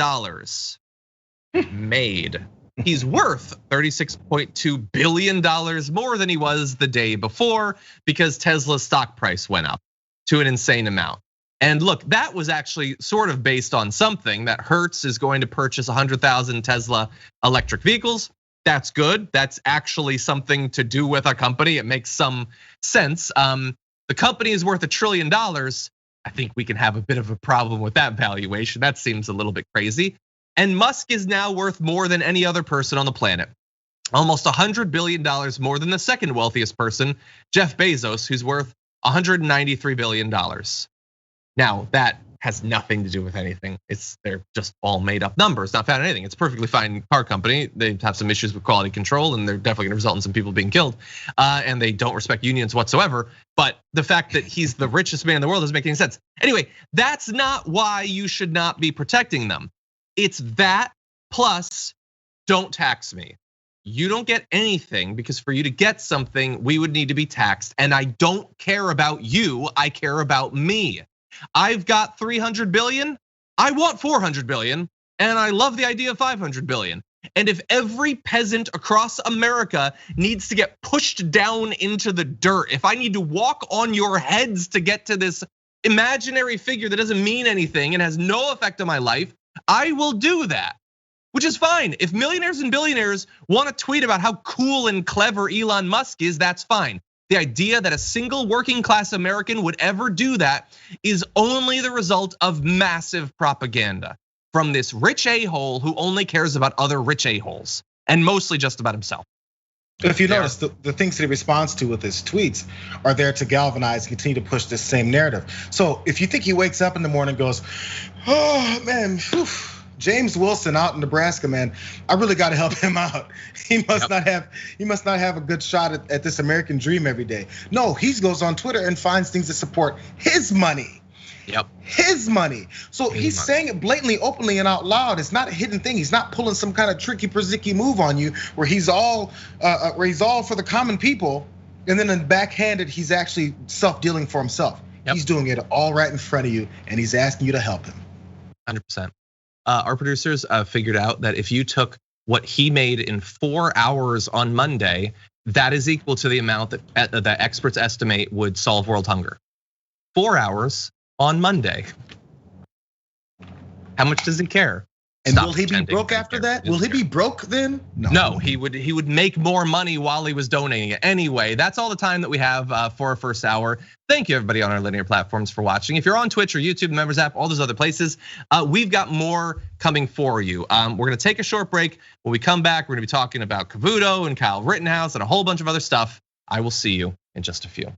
Made. He's worth $36.2 billion more than he was the day before because Tesla's stock price went up to an insane amount. And look, that was actually sort of based on something that Hertz is going to purchase 100,000 Tesla electric vehicles. That's good. That's actually something to do with a company. It makes some sense. The company is worth $1 trillion. I think we can have a bit of a problem with that valuation. That seems a little bit crazy. And Musk is now worth more than any other person on the planet. Almost $100 billion more than the second wealthiest person, Jeff Bezos, who's worth $193 billion. Now, that has nothing to do with anything. They're just all made up numbers, not found in anything. It's a perfectly fine car company. They have some issues with quality control and they're definitely gonna result in some people being killed. And they don't respect unions whatsoever. But the fact that he's the richest man in the world doesn't make any sense. Anyway, that's not why you should not be protecting them. It's that plus don't tax me. You don't get anything because for you to get something, we would need to be taxed. And I don't care about you, I care about me. I've got 300 billion, I want 400 billion, and I love the idea of 500 billion. And if every peasant across America needs to get pushed down into the dirt, if I need to walk on your heads to get to this imaginary figure that doesn't mean anything and has no effect on my life, I will do that, which is fine. If millionaires and billionaires want to tweet about how cool and clever Elon Musk is, that's fine. The idea that a single working class American would ever do that is only the result of massive propaganda from this rich a-hole who only cares about other rich a-holes and mostly just about himself. If you notice, the things that he responds to with his tweets are there to galvanize, continue to push this same narrative. So if you think he wakes up in the morning and goes, oh man, whew, James Wilson out in Nebraska, man, I really got to help him out. He must not have a good shot at this American dream every day. No, he goes on Twitter and finds things that support his money. Yep. His money. So he's saying it blatantly, openly, and out loud. It's not a hidden thing. He's not pulling some kind of tricky Przicki move on you where he's all for the common people, and then in backhanded, he's actually self-dealing for himself. Yep. He's doing it all right in front of you, and he's asking you to help him. 100%. Our producers figured out that if you took what he made in 4 hours on Monday, that is equal to the amount that the experts estimate would solve world hunger. 4 hours on Monday. How much does he care? And will he be broke after that? Will he be broke then? No, he would make more money while he was donating it. Anyway, that's all the time that we have for our first hour. Thank you everybody on our linear platforms for watching. If you're on Twitch or YouTube, members app, all those other places, we've got more coming for you. We're gonna take a short break. When we come back, we're gonna be talking about Cavuto and Kyle Rittenhouse and a whole bunch of other stuff. I will see you in just a few.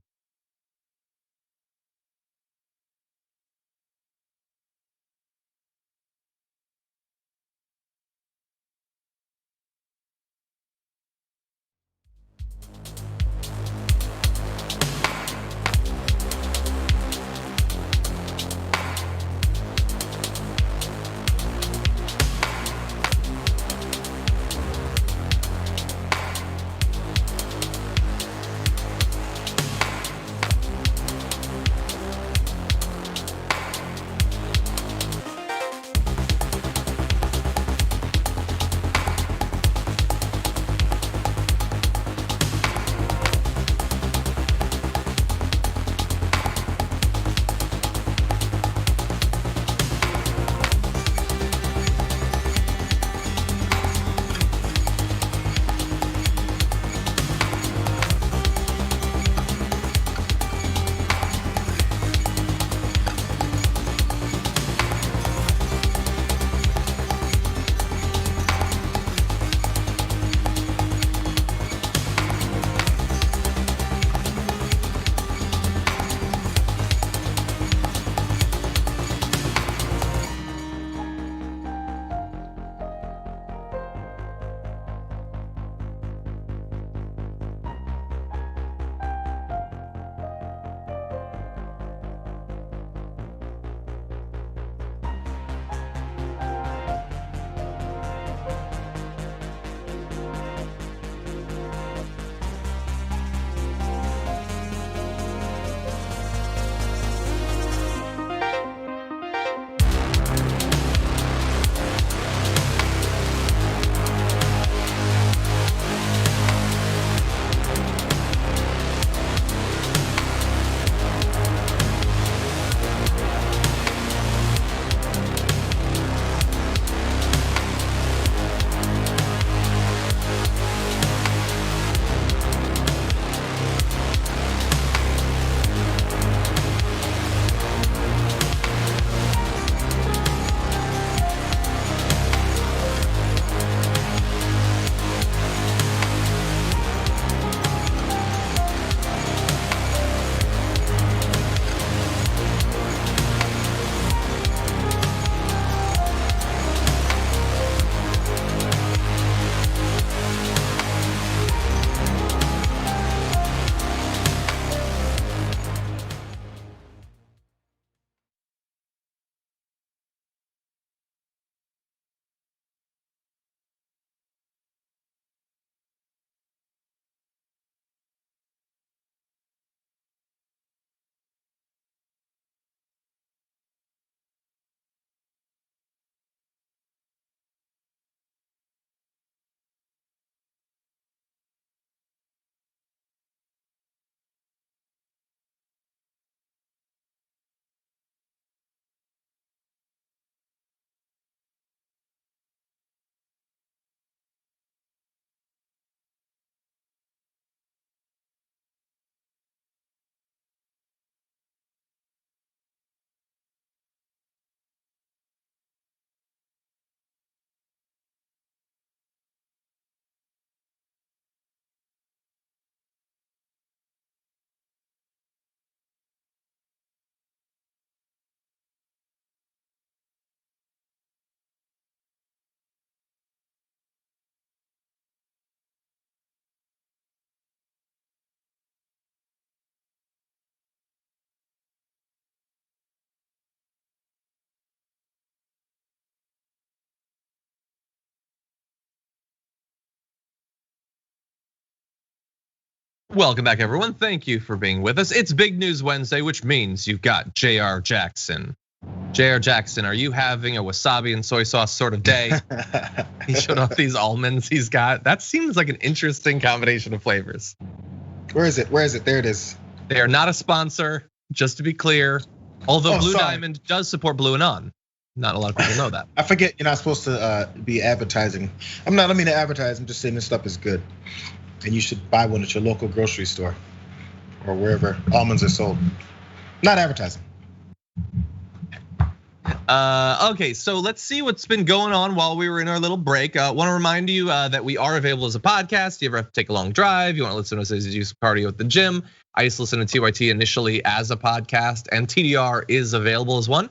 Welcome back, everyone. Thank you for being with us. It's Big News Wednesday, which means you've got Jayar Jackson. Jayar Jackson, are you having a wasabi and soy sauce sort of day? He showed off these almonds he's got. That seems like an interesting combination of flavors. Where is it? Where is it? There it is. They are not a sponsor, just to be clear. Although Blue Diamond does support Blue and On. Not a lot of people know that. I forget you're not supposed to be advertising. I don't mean to advertise. I'm just saying this stuff is good. And you should buy one at your local grocery store or wherever almonds are sold. Not advertising. Okay, so let's see what's been going on while we were in our little break. Want to remind you that we are available as a podcast. You ever have to take a long drive? You want to listen to us as you do cardio at the gym? I used to listen to TYT initially as a podcast, and TDR is available as one.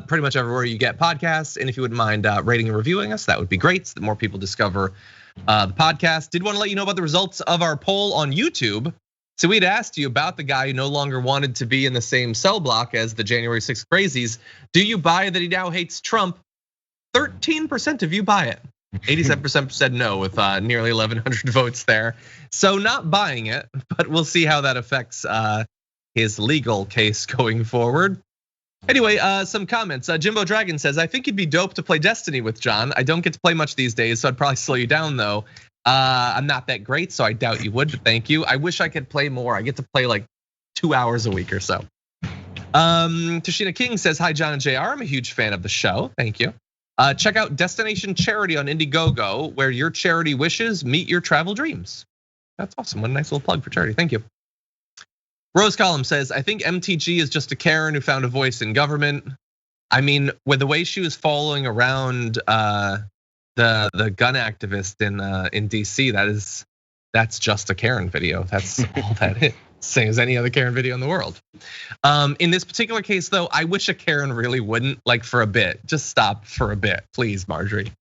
Pretty much everywhere you get podcasts. And if you wouldn't mind rating and reviewing us, that would be great so that more people discover the podcast. Did want to let you know about the results of our poll on YouTube. So we'd asked you about the guy who no longer wanted to be in the same cell block as the January 6th crazies. Do you buy that he now hates Trump? 13% of you buy it. 87% said no, with nearly 1,100 votes there. So not buying it, but we'll see how that affects his legal case going forward. Anyway, some comments. Jimbo Dragon says, I think it'd be dope to play Destiny with John. I don't get to play much these days, so I'd probably slow you down though. I'm not that great, so I doubt you would, but thank you. I wish I could play more. I get to play like 2 hours a week or so. Tashina King says, hi, John and Jayar. I'm a huge fan of the show. Thank you. Check out Destination Charity on Indiegogo, where your charity wishes meet your travel dreams. That's awesome. What a nice little plug for charity. Thank you. Rose Column says, I think MTG is just a Karen who found a voice in government. I mean, with the way she was following around the gun activist in DC, that's just a Karen video. That's all that is. Same as any other Karen video in the world. In this particular case, though, I wish a Karen really wouldn't, like for a bit. Just stop for a bit, please, Marjorie.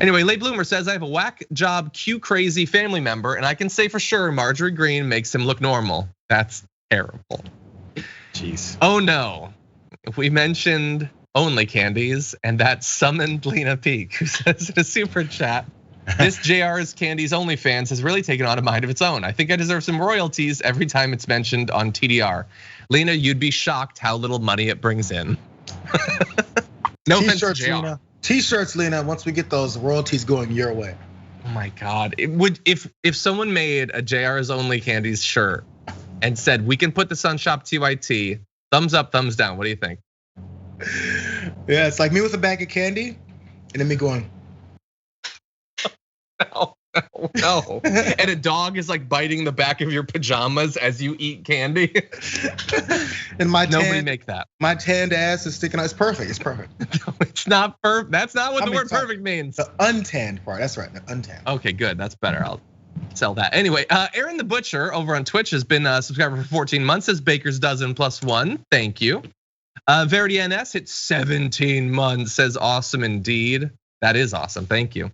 Anyway, Late Bloomer says, I have a whack job Q crazy family member, and I can say for sure Marjorie Greene makes him look normal. That's terrible. Jeez. Oh no, we mentioned only candies, and that summoned Lena Peak, who says in a super chat, this Jayar's Candies OnlyFans has really taken on a mind of its own. I think I deserve some royalties every time it's mentioned on TDR. Lena, you'd be shocked how little money it brings in. No offense to Jayar. Lena. T-shirts, Lena. Once we get those royalties going your way. Oh my God! It would if someone made a Jayar's Only Candies shirt and said we can put this on Shop TYT. Thumbs up, thumbs down. What do you think? Yeah, it's like me with a bag of candy, and then me going. No. And a dog is like biting the back of your pajamas as you eat candy. And nobody make that. My tanned ass is sticking out. It's perfect. It's perfect. No, it's not perfect. That's not what the word perfect means. The untanned part. That's right. The untanned. Okay, good. That's better. I'll sell that. Anyway, Aaron the Butcher over on Twitch has been a subscriber for 14 months. Says Baker's Dozen +1. Thank you. Verity NS hit 17 months. Says awesome indeed. That is awesome. Thank you.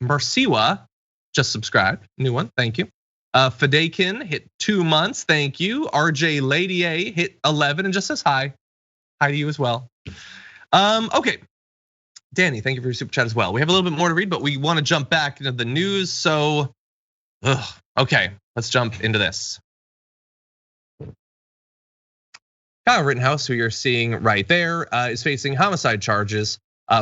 Merciwa just subscribed, new one, thank you. Fidekin hit 2 months, thank you. RJ Lady A hit 11 and just says hi. Hi to you as well. Okay, Danny, thank you for your super chat as well. We have a little bit more to read, but we want to jump back into the news, so, okay, let's jump into this. Kyle Rittenhouse, who you're seeing right there, is facing homicide charges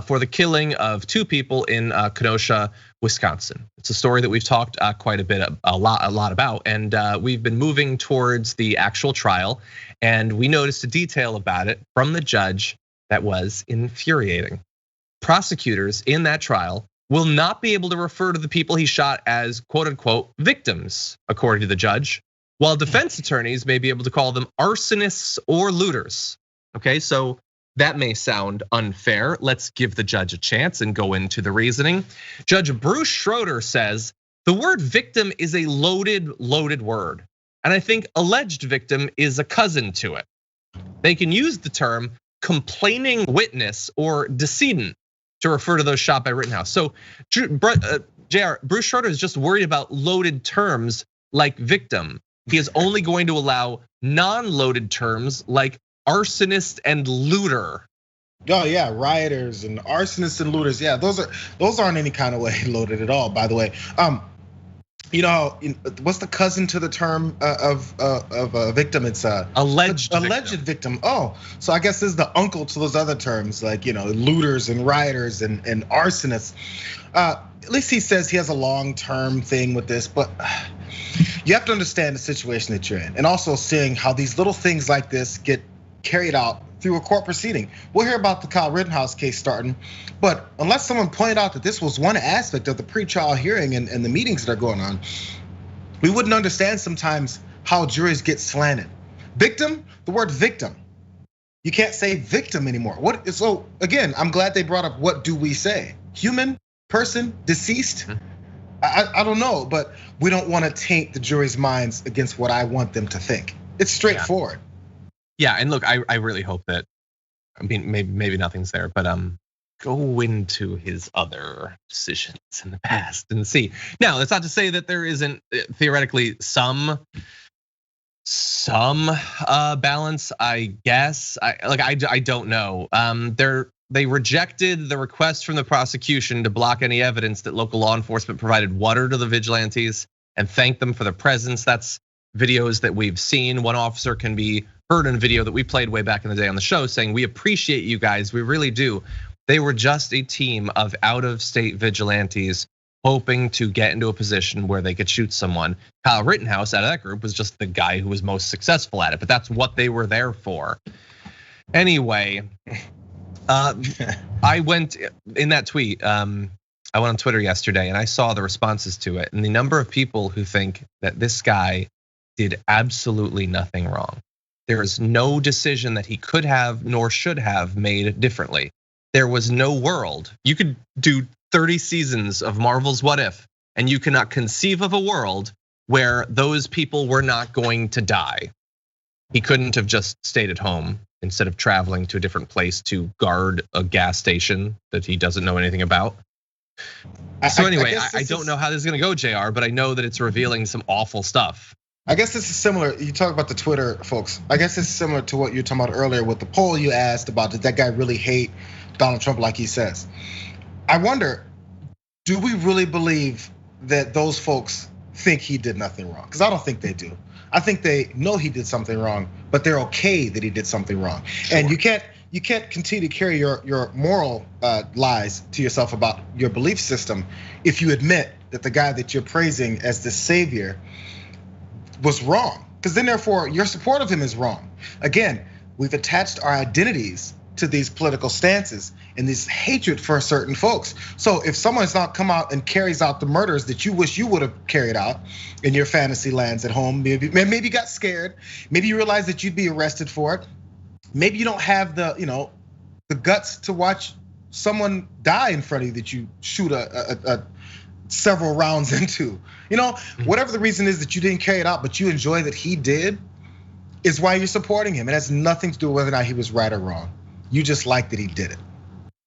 for the killing of 2 people in Kenosha, Wisconsin. It's a story that we've talked quite a bit, a lot about, and we've been moving towards the actual trial. And we noticed a detail about it from the judge that was infuriating. Prosecutors in that trial will not be able to refer to the people he shot as quote unquote victims, according to the judge, while defense attorneys may be able to call them arsonists or looters. Okay, so that may sound unfair. Let's give the judge a chance and go into the reasoning. Judge Bruce Schroeder says the word victim is a loaded word. And I think alleged victim is a cousin to it. They can use the term complaining witness or decedent to refer to those shot by Rittenhouse. So Jayar, Bruce Schroeder is just worried about loaded terms like victim. He is only going to allow non-loaded terms like arsonist and looter. Oh yeah, rioters and arsonists and looters. Yeah, those aren't any kind of way loaded at all, by the way. You know, what's the cousin to the term of a victim? It's alleged victim. Oh, so I guess this is the uncle to those other terms, like, you know, looters and rioters and arsonists. At least he says he has a long-term thing with this, but you have to understand the situation that you're in, and also seeing how these little things like this get carried out through a court proceeding. We'll hear about the Kyle Rittenhouse case starting, but unless someone pointed out that this was one aspect of the pre-trial hearing and the meetings that are going on, we wouldn't understand sometimes how juries get slanted. Victim, the word victim. You can't say victim anymore. So again, I'm glad they brought up what do we say? Human, person, deceased? I don't know, but we don't want to taint the jury's minds against what I want them to think. It's straightforward. Yeah, and look, I really hope that, I mean, maybe nothing's there, but go into his other decisions in the past and see. Now, that's not to say that there isn't theoretically some balance, I guess. I don't know. They rejected the request from the prosecution to block any evidence that local law enforcement provided water to the vigilantes and thanked them for their presence. That's videos that we've seen. One officer can be heard in a video that we played way back in the day on the show saying, we appreciate you guys, we really do. They were just a team of out-of-state vigilantes hoping to get into a position where they could shoot someone. Kyle Rittenhouse out of that group was just the guy who was most successful at it, but that's what they were there for. Anyway, I went in that tweet, I went on Twitter yesterday and I saw the responses to it, and the number of people who think that this guy did absolutely nothing wrong. There is no decision that he could have nor should have made differently. There was no world. You could do 30 seasons of Marvel's What If, and you cannot conceive of a world where those people were not going to die. He couldn't have just stayed at home instead of traveling to a different place to guard a gas station that he doesn't know anything about. So anyway, I don't know how this is gonna go, Jayar, but I know that it's revealing some awful stuff. I guess this is similar. You talk about the Twitter folks. I guess it's similar to what you were talking about earlier with the poll you asked about, did that guy really hate Donald Trump like he says? I wonder, do we really believe that those folks think he did nothing wrong? Because I don't think they do. I think they know he did something wrong, but they're okay that he did something wrong. Sure. And you can't continue to carry your moral lies to yourself about your belief system if you admit that the guy that you're praising as the savior was wrong, because then therefore your support of him is wrong. Again, we've attached our identities to these political stances and this hatred for certain folks. So if someone's not come out and carries out the murders that you wish you would have carried out in your fantasy lands at home, maybe you got scared, maybe you realized that you'd be arrested for it, maybe you don't have the guts to watch someone die in front of you that you shoot a several rounds into. Whatever the reason is that you didn't carry it out, but you enjoy that he did, is why you're supporting him. It has nothing to do with whether or not he was right or wrong. You just like that he did it.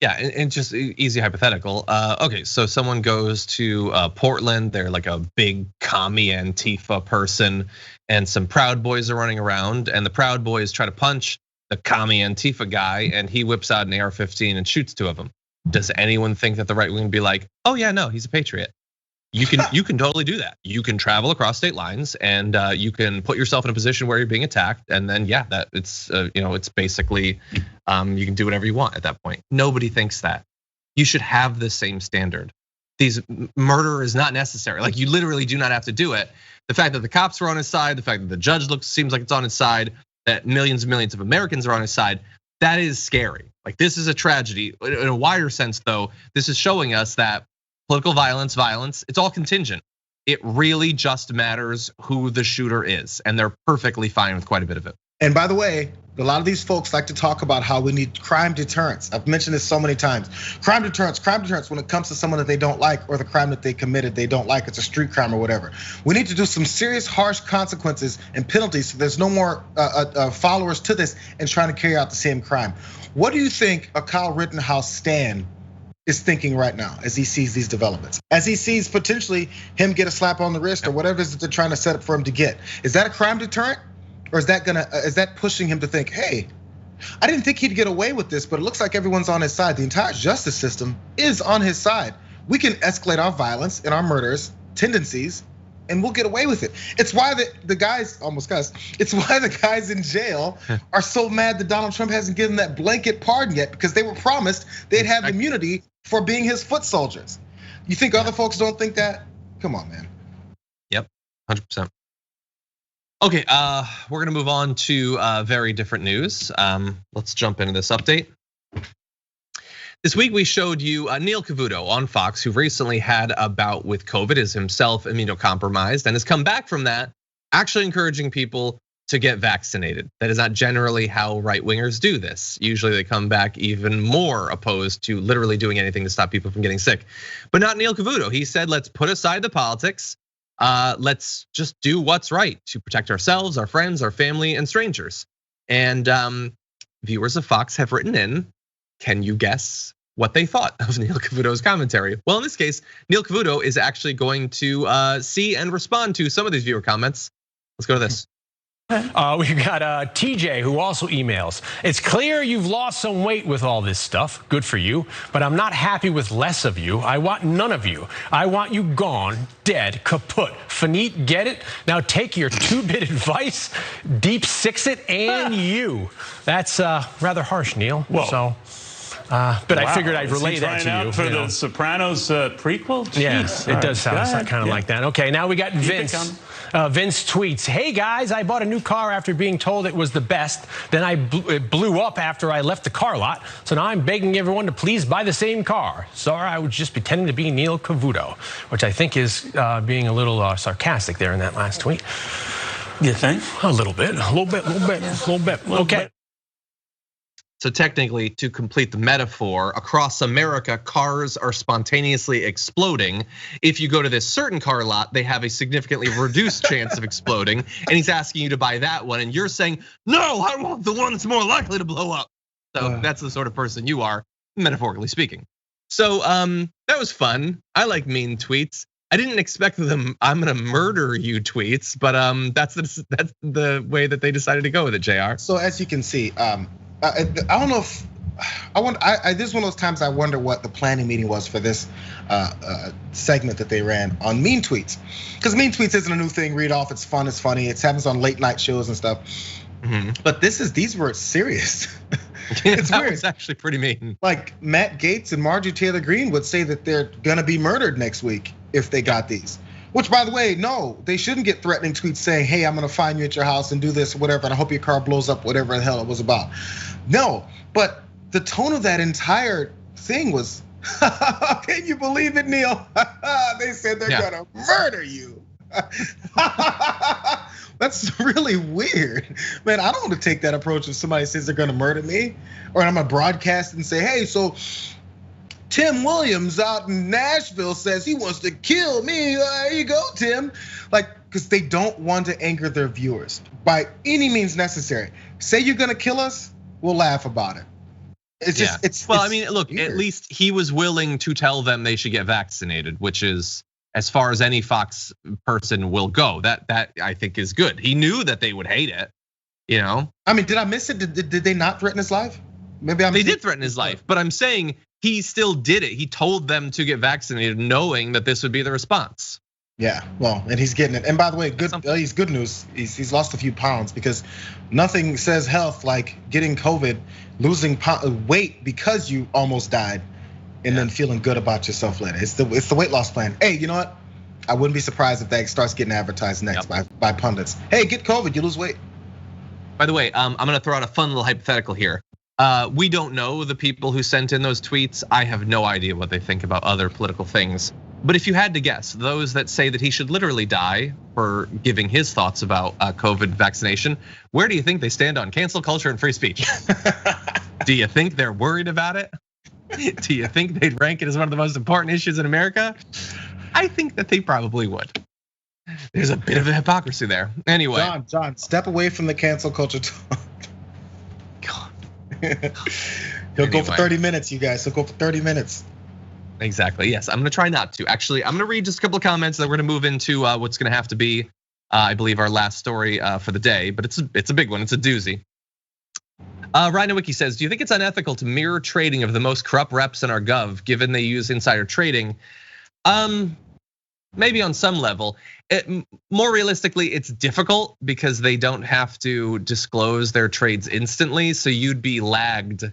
Yeah, and just easy hypothetical. Okay, so someone goes to Portland, they're like a big commie Antifa person, and some Proud Boys are running around, and the Proud Boys try to punch the commie Antifa guy, and he whips out an AR-15 and shoots two of them. Does anyone think that the right wing would be like, oh yeah, no, he's a patriot? You can totally do that. You can travel across state lines and you can put yourself in a position where you're being attacked, and then yeah, that it's it's basically you can do whatever you want at that point. Nobody thinks that. You should have the same standard. Murder is not necessary. Like, you literally do not have to do it. The fact that the cops are on his side, the fact that the judge seems like it's on his side, that millions and millions of Americans are on his side, that is scary. Like, this is a tragedy. In a wider sense, though, this is showing us that political violence, it's all contingent. It really just matters who the shooter is, and they're perfectly fine with quite a bit of it. And by the way, a lot of these folks like to talk about how we need crime deterrence. I've mentioned this so many times. Crime deterrence when it comes to someone that they don't like, or the crime that they committed they don't like, it's a street crime or whatever. We need to do some serious harsh consequences and penalties so there's no more followers to this and trying to carry out the same crime. What do you think a Kyle Rittenhouse stand is thinking right now as he sees these developments? As he sees potentially him get a slap on the wrist or whatever it is that they're trying to set up for him to get. Is that a crime deterrent? Or is that pushing him to think, hey, I didn't think he'd get away with this, but it looks like everyone's on his side. The entire justice system is on his side. We can escalate our violence and our murders tendencies and we'll get away with it. It's why the guys almost cussed. It's why the guys in jail are so mad that Donald Trump hasn't given that blanket pardon yet, because they were promised they'd have immunity for being his foot soldiers. You think other folks don't think that? Come on, man. Yep, 100%. Okay, we're gonna move on to very different news. Let's jump into this update. This week we showed you Neil Cavuto on Fox, who recently had a bout with COVID, is himself immunocompromised, and has come back from that, actually encouraging people to get vaccinated. That is not generally how right-wingers do this. Usually they come back even more opposed to literally doing anything to stop people from getting sick. But not Neil Cavuto. He said, let's put aside the politics. Let's just do what's right to protect ourselves, our friends, our family, and strangers. And viewers of Fox have written in, can you guess what they thought of Neil Cavuto's commentary? Well, in this case, Neil Cavuto is actually going to see and respond to some of these viewer comments. Let's go to this. We've got TJ who also emails. It's clear you've lost some weight with all this stuff. Good for you. But I'm not happy with less of you. I want none of you. I want you gone, dead, kaput, finite, get it? Now take your 2-bit advice, deep six it, and you. That's rather harsh, Neil. Whoa. So. But wow. I figured I'd relay that to you. For the Sopranos prequel? Jeez. Yeah, it does sound kind of like that. Okay, now we got Vince. Vince tweets, hey guys, I bought a new car after being told it was the best. Then it blew up after I left the car lot. So now I'm begging everyone to please buy the same car. Sorry, I was just pretending to be Neil Cavuto, which I think is being a little sarcastic there in that last tweet. You think? A little bit. Okay. So technically, to complete the metaphor, across America, cars are spontaneously exploding. If you go to this certain car lot, they have a significantly reduced chance of exploding. And he's asking you to buy that one, and you're saying, no, I want the one that's more likely to blow up. So that's the sort of person you are, metaphorically speaking. So that was fun. I like mean tweets. I didn't expect them, I'm gonna murder you tweets, but that's the way that they decided to go with it, Jayar. So as you can see, I don't know if this is one of those times I wonder what the planning meeting was for this segment that they ran on mean tweets, because mean tweets isn't a new thing. Read off, it's fun, it's funny, it happens on late night shows and stuff. But these were serious. It's that weird. was actually pretty mean. Like Matt Gaetz and Marjorie Taylor Greene would say that they're gonna be murdered next week if they got these. Which, by the way, no, they shouldn't get threatening tweets saying, hey, I'm gonna find you at your house and do this or whatever, and I hope your car blows up, whatever the hell it was about. No, but the tone of that entire thing was, can you believe it, Neil? They said they're gonna murder you. That's really weird. Man, I don't want to take that approach if somebody says they're gonna murder me, or I'm gonna broadcast and say, hey, so Tim Williams out in Nashville says he wants to kill me. There you go, Tim. Like, because they don't want to anger their viewers by any means necessary. Say you're gonna kill us, we'll laugh about it. It's just, I mean, look, weird. At least he was willing to tell them they should get vaccinated, which is as far as any Fox person will go. That I think is good. He knew that they would hate it, you know? I mean, did I miss it? Did they not threaten his life? Maybe they did threaten his life, but I'm saying he still did it. He told them to get vaccinated, knowing that this would be the response. Yeah, well, and he's getting it. And by the way, he's good news. He's lost a few pounds, because nothing says health like getting COVID, losing weight because you almost died, and then feeling good about yourself later. It's the weight loss plan. Hey, you know what? I wouldn't be surprised if that starts getting advertised next by pundits. Hey, get COVID, you lose weight. By the way, I'm gonna throw out a fun little hypothetical here. We don't know the people who sent in those tweets. I have no idea what they think about other political things. But if you had to guess, those that say that he should literally die for giving his thoughts about COVID vaccination, where do you think they stand on cancel culture and free speech? Do you think they're worried about it? Do you think they'd rank it as one of the most important issues in America? I think that they probably would. There's a bit of a hypocrisy there. Anyway. John, step away from the cancel culture talk. He'll go for 30 minutes, you guys. He'll go for 30 minutes. Exactly. Yes, I'm gonna try not to. Actually, I'm gonna read just a couple of comments, then we're gonna move into what's gonna have to be, I believe, our last story for the day. But it's a big one. It's a doozy. Ryan Wiki says, do you think it's unethical to mirror trading of the most corrupt reps in our gov, given they use insider trading? maybe on some level. More realistically, it's difficult because they don't have to disclose their trades instantly. So you'd be lagged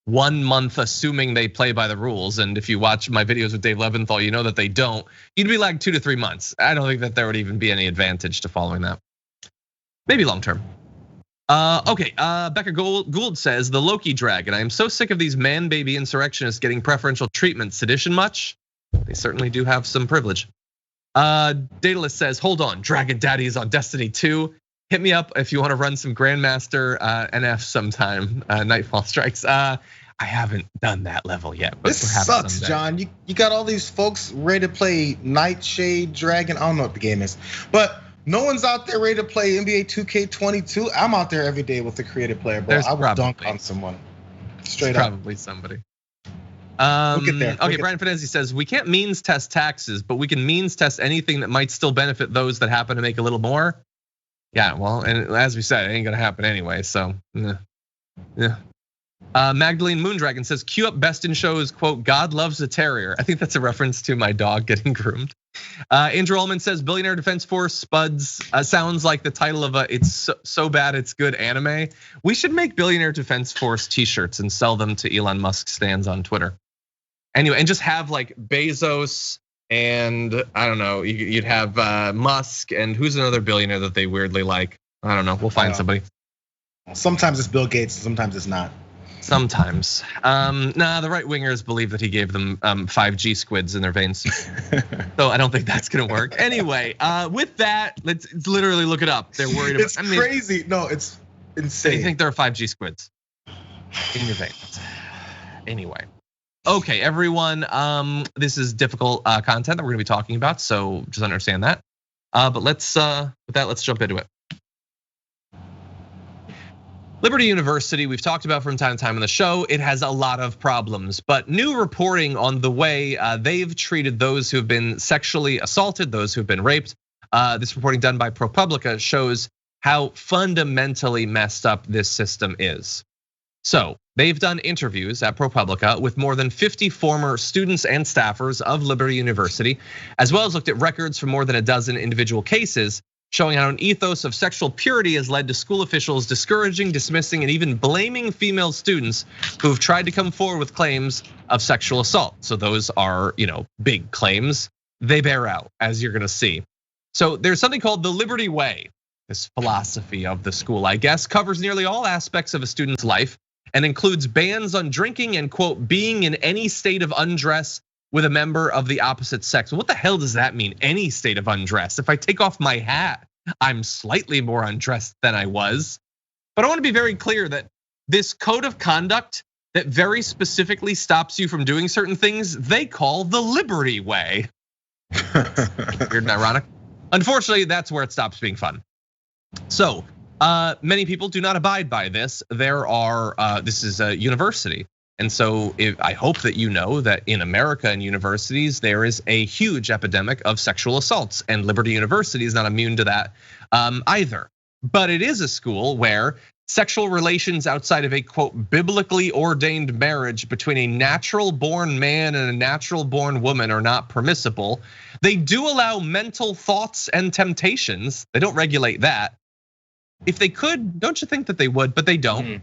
1 month, assuming they play by the rules. And if you watch my videos with Dave Leventhal, you know that they don't. You'd be lagged 2 to 3 months. I don't think that there would even be any advantage to following that. Maybe long term. Okay, Becca Gould says, the Loki dragon. I am so sick of these man baby insurrectionists getting preferential treatment. Sedition much? They certainly do have some privilege. Daedalus says, hold on, Dragon Daddy is on Destiny 2. Hit me up if you want to run some Grandmaster NF sometime. Nightfall Strikes. I haven't done that level yet, but this perhaps sucks, someday. John. You got all these folks ready to play Nightshade Dragon. I don't know what the game is, but no one's out there ready to play NBA 2K22. I'm out there every day with the creative player, bro. I will dunk on someone. Straight up. Probably somebody. We'll get there. Okay, Brian Finesi says, we can't means test taxes, but we can means test anything that might still benefit those that happen to make a little more. Yeah, well, and as we said, it ain't gonna happen anyway, so yeah. Magdalene Moondragon says, cue up Best in Show's quote, God loves a terrier. I think that's a reference to my dog getting groomed. Andrew Ullman says, Billionaire Defense Force Spuds sounds like the title of a It's So Bad It's Good anime. We should make Billionaire Defense Force t-shirts and sell them to Elon Musk stands on Twitter. Anyway, and just have like Bezos and I don't know, you'd have Musk and who's another billionaire that they weirdly like? I don't know, we'll find somebody. Sometimes it's Bill Gates, sometimes it's not. Sometimes. Nah, the right wingers believe that he gave them 5G squids in their veins. So I don't think that's gonna work. Anyway, with that, let's literally look it up. They're worried about. It's crazy. No, it's insane. They think there are 5G squids in your veins. Anyway. Okay, everyone, this is difficult content that we're gonna be talking about, so just understand that. But let's, with that, let's jump into it. Liberty University, we've talked about from time to time on the show, it has a lot of problems, but new reporting on the way they've treated those who have been sexually assaulted, those who have been raped. This reporting done by ProPublica shows how fundamentally messed up this system is. So they've done interviews at ProPublica with more than 50 former students and staffers of Liberty University, as well as looked at records from more than a dozen individual cases, showing how an ethos of sexual purity has led to school officials discouraging, dismissing, and even blaming female students who've tried to come forward with claims of sexual assault. So those are, big claims. They bear out, as you're gonna see. So there's something called the Liberty Way. This philosophy of the school, I guess, covers nearly all aspects of a student's life and includes bans on drinking and quote, being in any state of undress with a member of the opposite sex. What the hell does that mean? Any state of undress? If I take off my hat, I'm slightly more undressed than I was. But I want to be very clear that this code of conduct that very specifically stops you from doing certain things, they call the Liberty Way. Weird and ironic. Unfortunately, that's where it stops being fun. So many people do not abide by this. This is a university. And so I hope that you know that in America and universities, there is a huge epidemic of sexual assaults, and Liberty University is not immune to that either. But it is a school where sexual relations outside of a quote, biblically ordained marriage between a natural born man and a natural born woman are not permissible. They do allow mental thoughts and temptations. They don't regulate that. If they could, don't you think that they would, but they don't.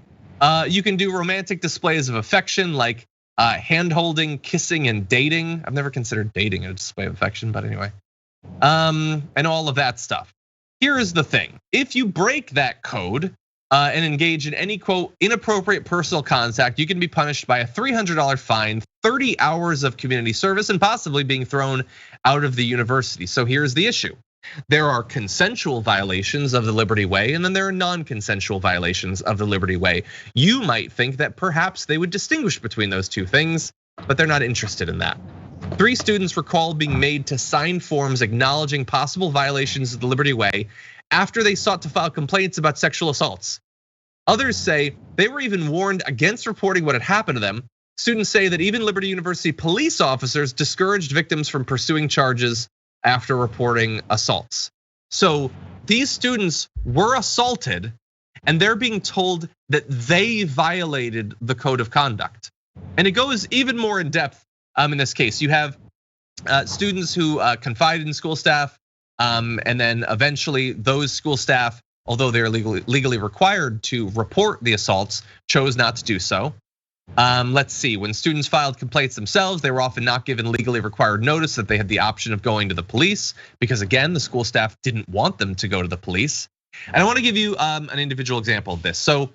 You can do romantic displays of affection like hand holding, kissing, and dating. I've never considered dating a display of affection, but anyway. And all of that stuff. Here is the thing. If you break that code and engage in any quote, inappropriate personal contact, you can be punished by a $300 fine, 30 hours of community service, and possibly being thrown out of the university. So here's the issue. There are consensual violations of the Liberty Way, and then there are non-consensual violations of the Liberty Way. You might think that perhaps they would distinguish between those two things, but they're not interested in that. 3 students recall being made to sign forms acknowledging possible violations of the Liberty Way after they sought to file complaints about sexual assaults. Others say they were even warned against reporting what had happened to them. Students say that even Liberty University police officers discouraged victims from pursuing charges after reporting assaults. So these students were assaulted and they're being told that they violated the code of conduct. And it goes even more in depth in this case. You have students who confided in school staff, and then eventually those school staff, although they're legally required to report the assaults, chose not to do so. Let's see, when students filed complaints themselves, they were often not given legally required notice that they had the option of going to the police, because again, the school staff didn't want them to go to the police. And I wanna give you an individual example of this. So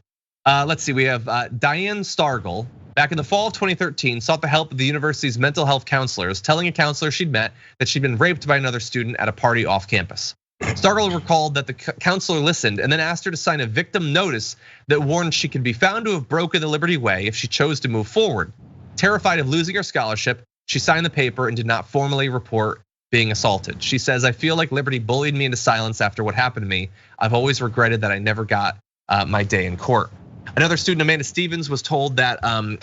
let's see, we have Diane Stargell, back in the fall of 2013, sought the help of the university's mental health counselors, telling a counselor she'd met that she'd been raped by another student at a party off campus. Stargell recalled that the counselor listened and then asked her to sign a victim notice that warned she could be found to have broken the Liberty Way if she chose to move forward. Terrified of losing her scholarship, she signed the paper and did not formally report being assaulted. She says, "I feel like Liberty bullied me into silence after what happened to me. I've always regretted that I never got my day in court." Another student, Amanda Stevens, was told that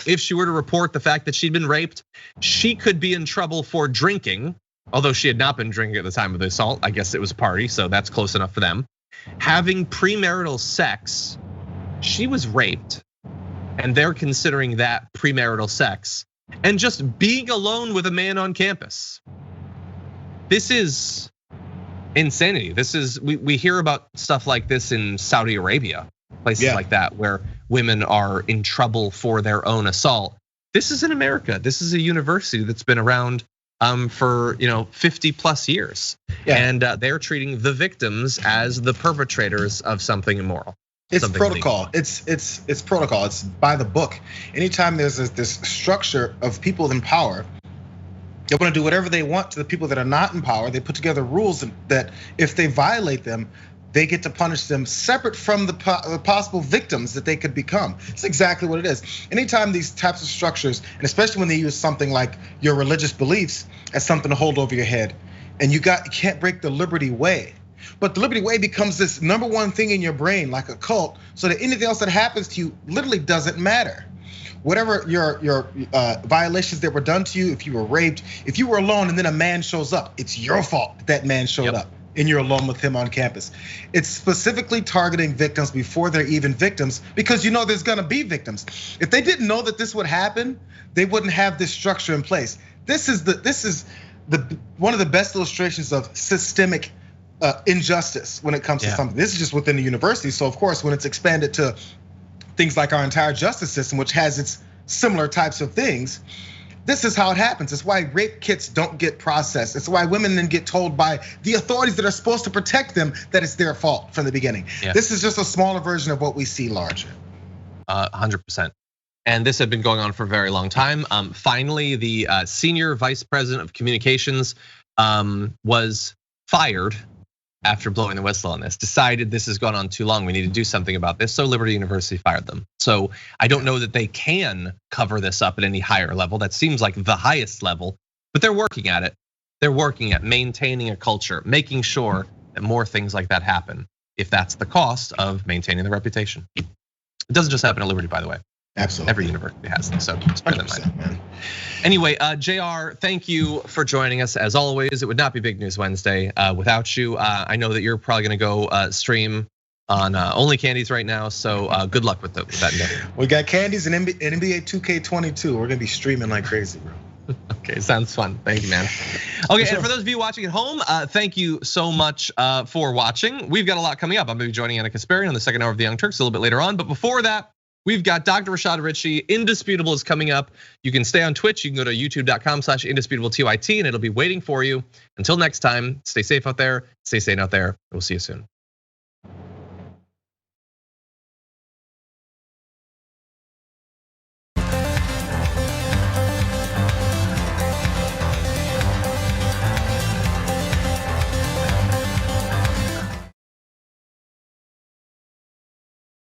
if she were to report the fact that she'd been raped, she could be in trouble for drinking, although she had not been drinking at the time of the assault. I guess it was a party, so that's close enough for them. Having premarital sex, she was raped, and they're considering that premarital sex. And just being alone with a man on campus. This is insanity. This is, we hear about stuff like this in Saudi Arabia, places like that, where women are in trouble for their own assault. This is in America. This is a university that's been around for 50 plus years, and they're treating the victims as the perpetrators of something immoral. It's protocol. It's protocol. It's by the book. Anytime there's this structure of people in power, they want to do whatever they want to the people that are not in power. They put together rules that if they violate them, they get to punish them separate from the possible victims that they could become. It's exactly what it is. Anytime these types of structures, and especially when they use something like your religious beliefs as something to hold over your head, and you can't break the Liberty Way. But the Liberty Way becomes this number one thing in your brain, like a cult, so that anything else that happens to you literally doesn't matter. Whatever your violations that were done to you, if you were raped, if you were alone and then a man shows up, it's your fault that man showed up. And you're alone with him on campus. It's specifically targeting victims before they're even victims, because there's gonna be victims. If they didn't know that this would happen, they wouldn't have this structure in place. This is one of the best illustrations of systemic injustice when it comes to something. This is just within the university. So of course, when it's expanded to things like our entire justice system, which has its similar types of things, this is how it happens. It's why rape kits don't get processed. It's why women then get told by the authorities that are supposed to protect them that it's their fault from the beginning. This is just a smaller version of what we see larger. 100%. And this had been going on for a very long time. Finally, the senior vice president of communications was fired after blowing the whistle on this, decided this has gone on too long, we need to do something about this, so Liberty University fired them. So I don't know that they can cover this up at any higher level. That seems like the highest level, but they're working at it. They're working at maintaining a culture, making sure that more things like that happen, if that's the cost of maintaining the reputation. It doesn't just happen at Liberty, by the way. Absolutely. Every university has them, so just bear that in mind. Anyway, Jayar, thank you for joining us as always. It would not be Big News Wednesday without you. I know that you're probably gonna go stream on Only Candies right now, so good luck with that endeavor. We got Candies and NBA 2K22. We're gonna be streaming like crazy, bro. Okay, sounds fun. Thank you, man. Okay, and for those of you watching at home, thank you so much for watching. We've got a lot coming up. I'm gonna be joining Anna Kasparian on the second hour of the Young Turks a little bit later on, but before that, we've got Dr. Rashad Ritchie, Indisputable is coming up. You can stay on Twitch. You can go to youtube.com/indisputabletoyt and it'll be waiting for you. Until next time, stay safe out there, stay sane out there. We'll see you soon.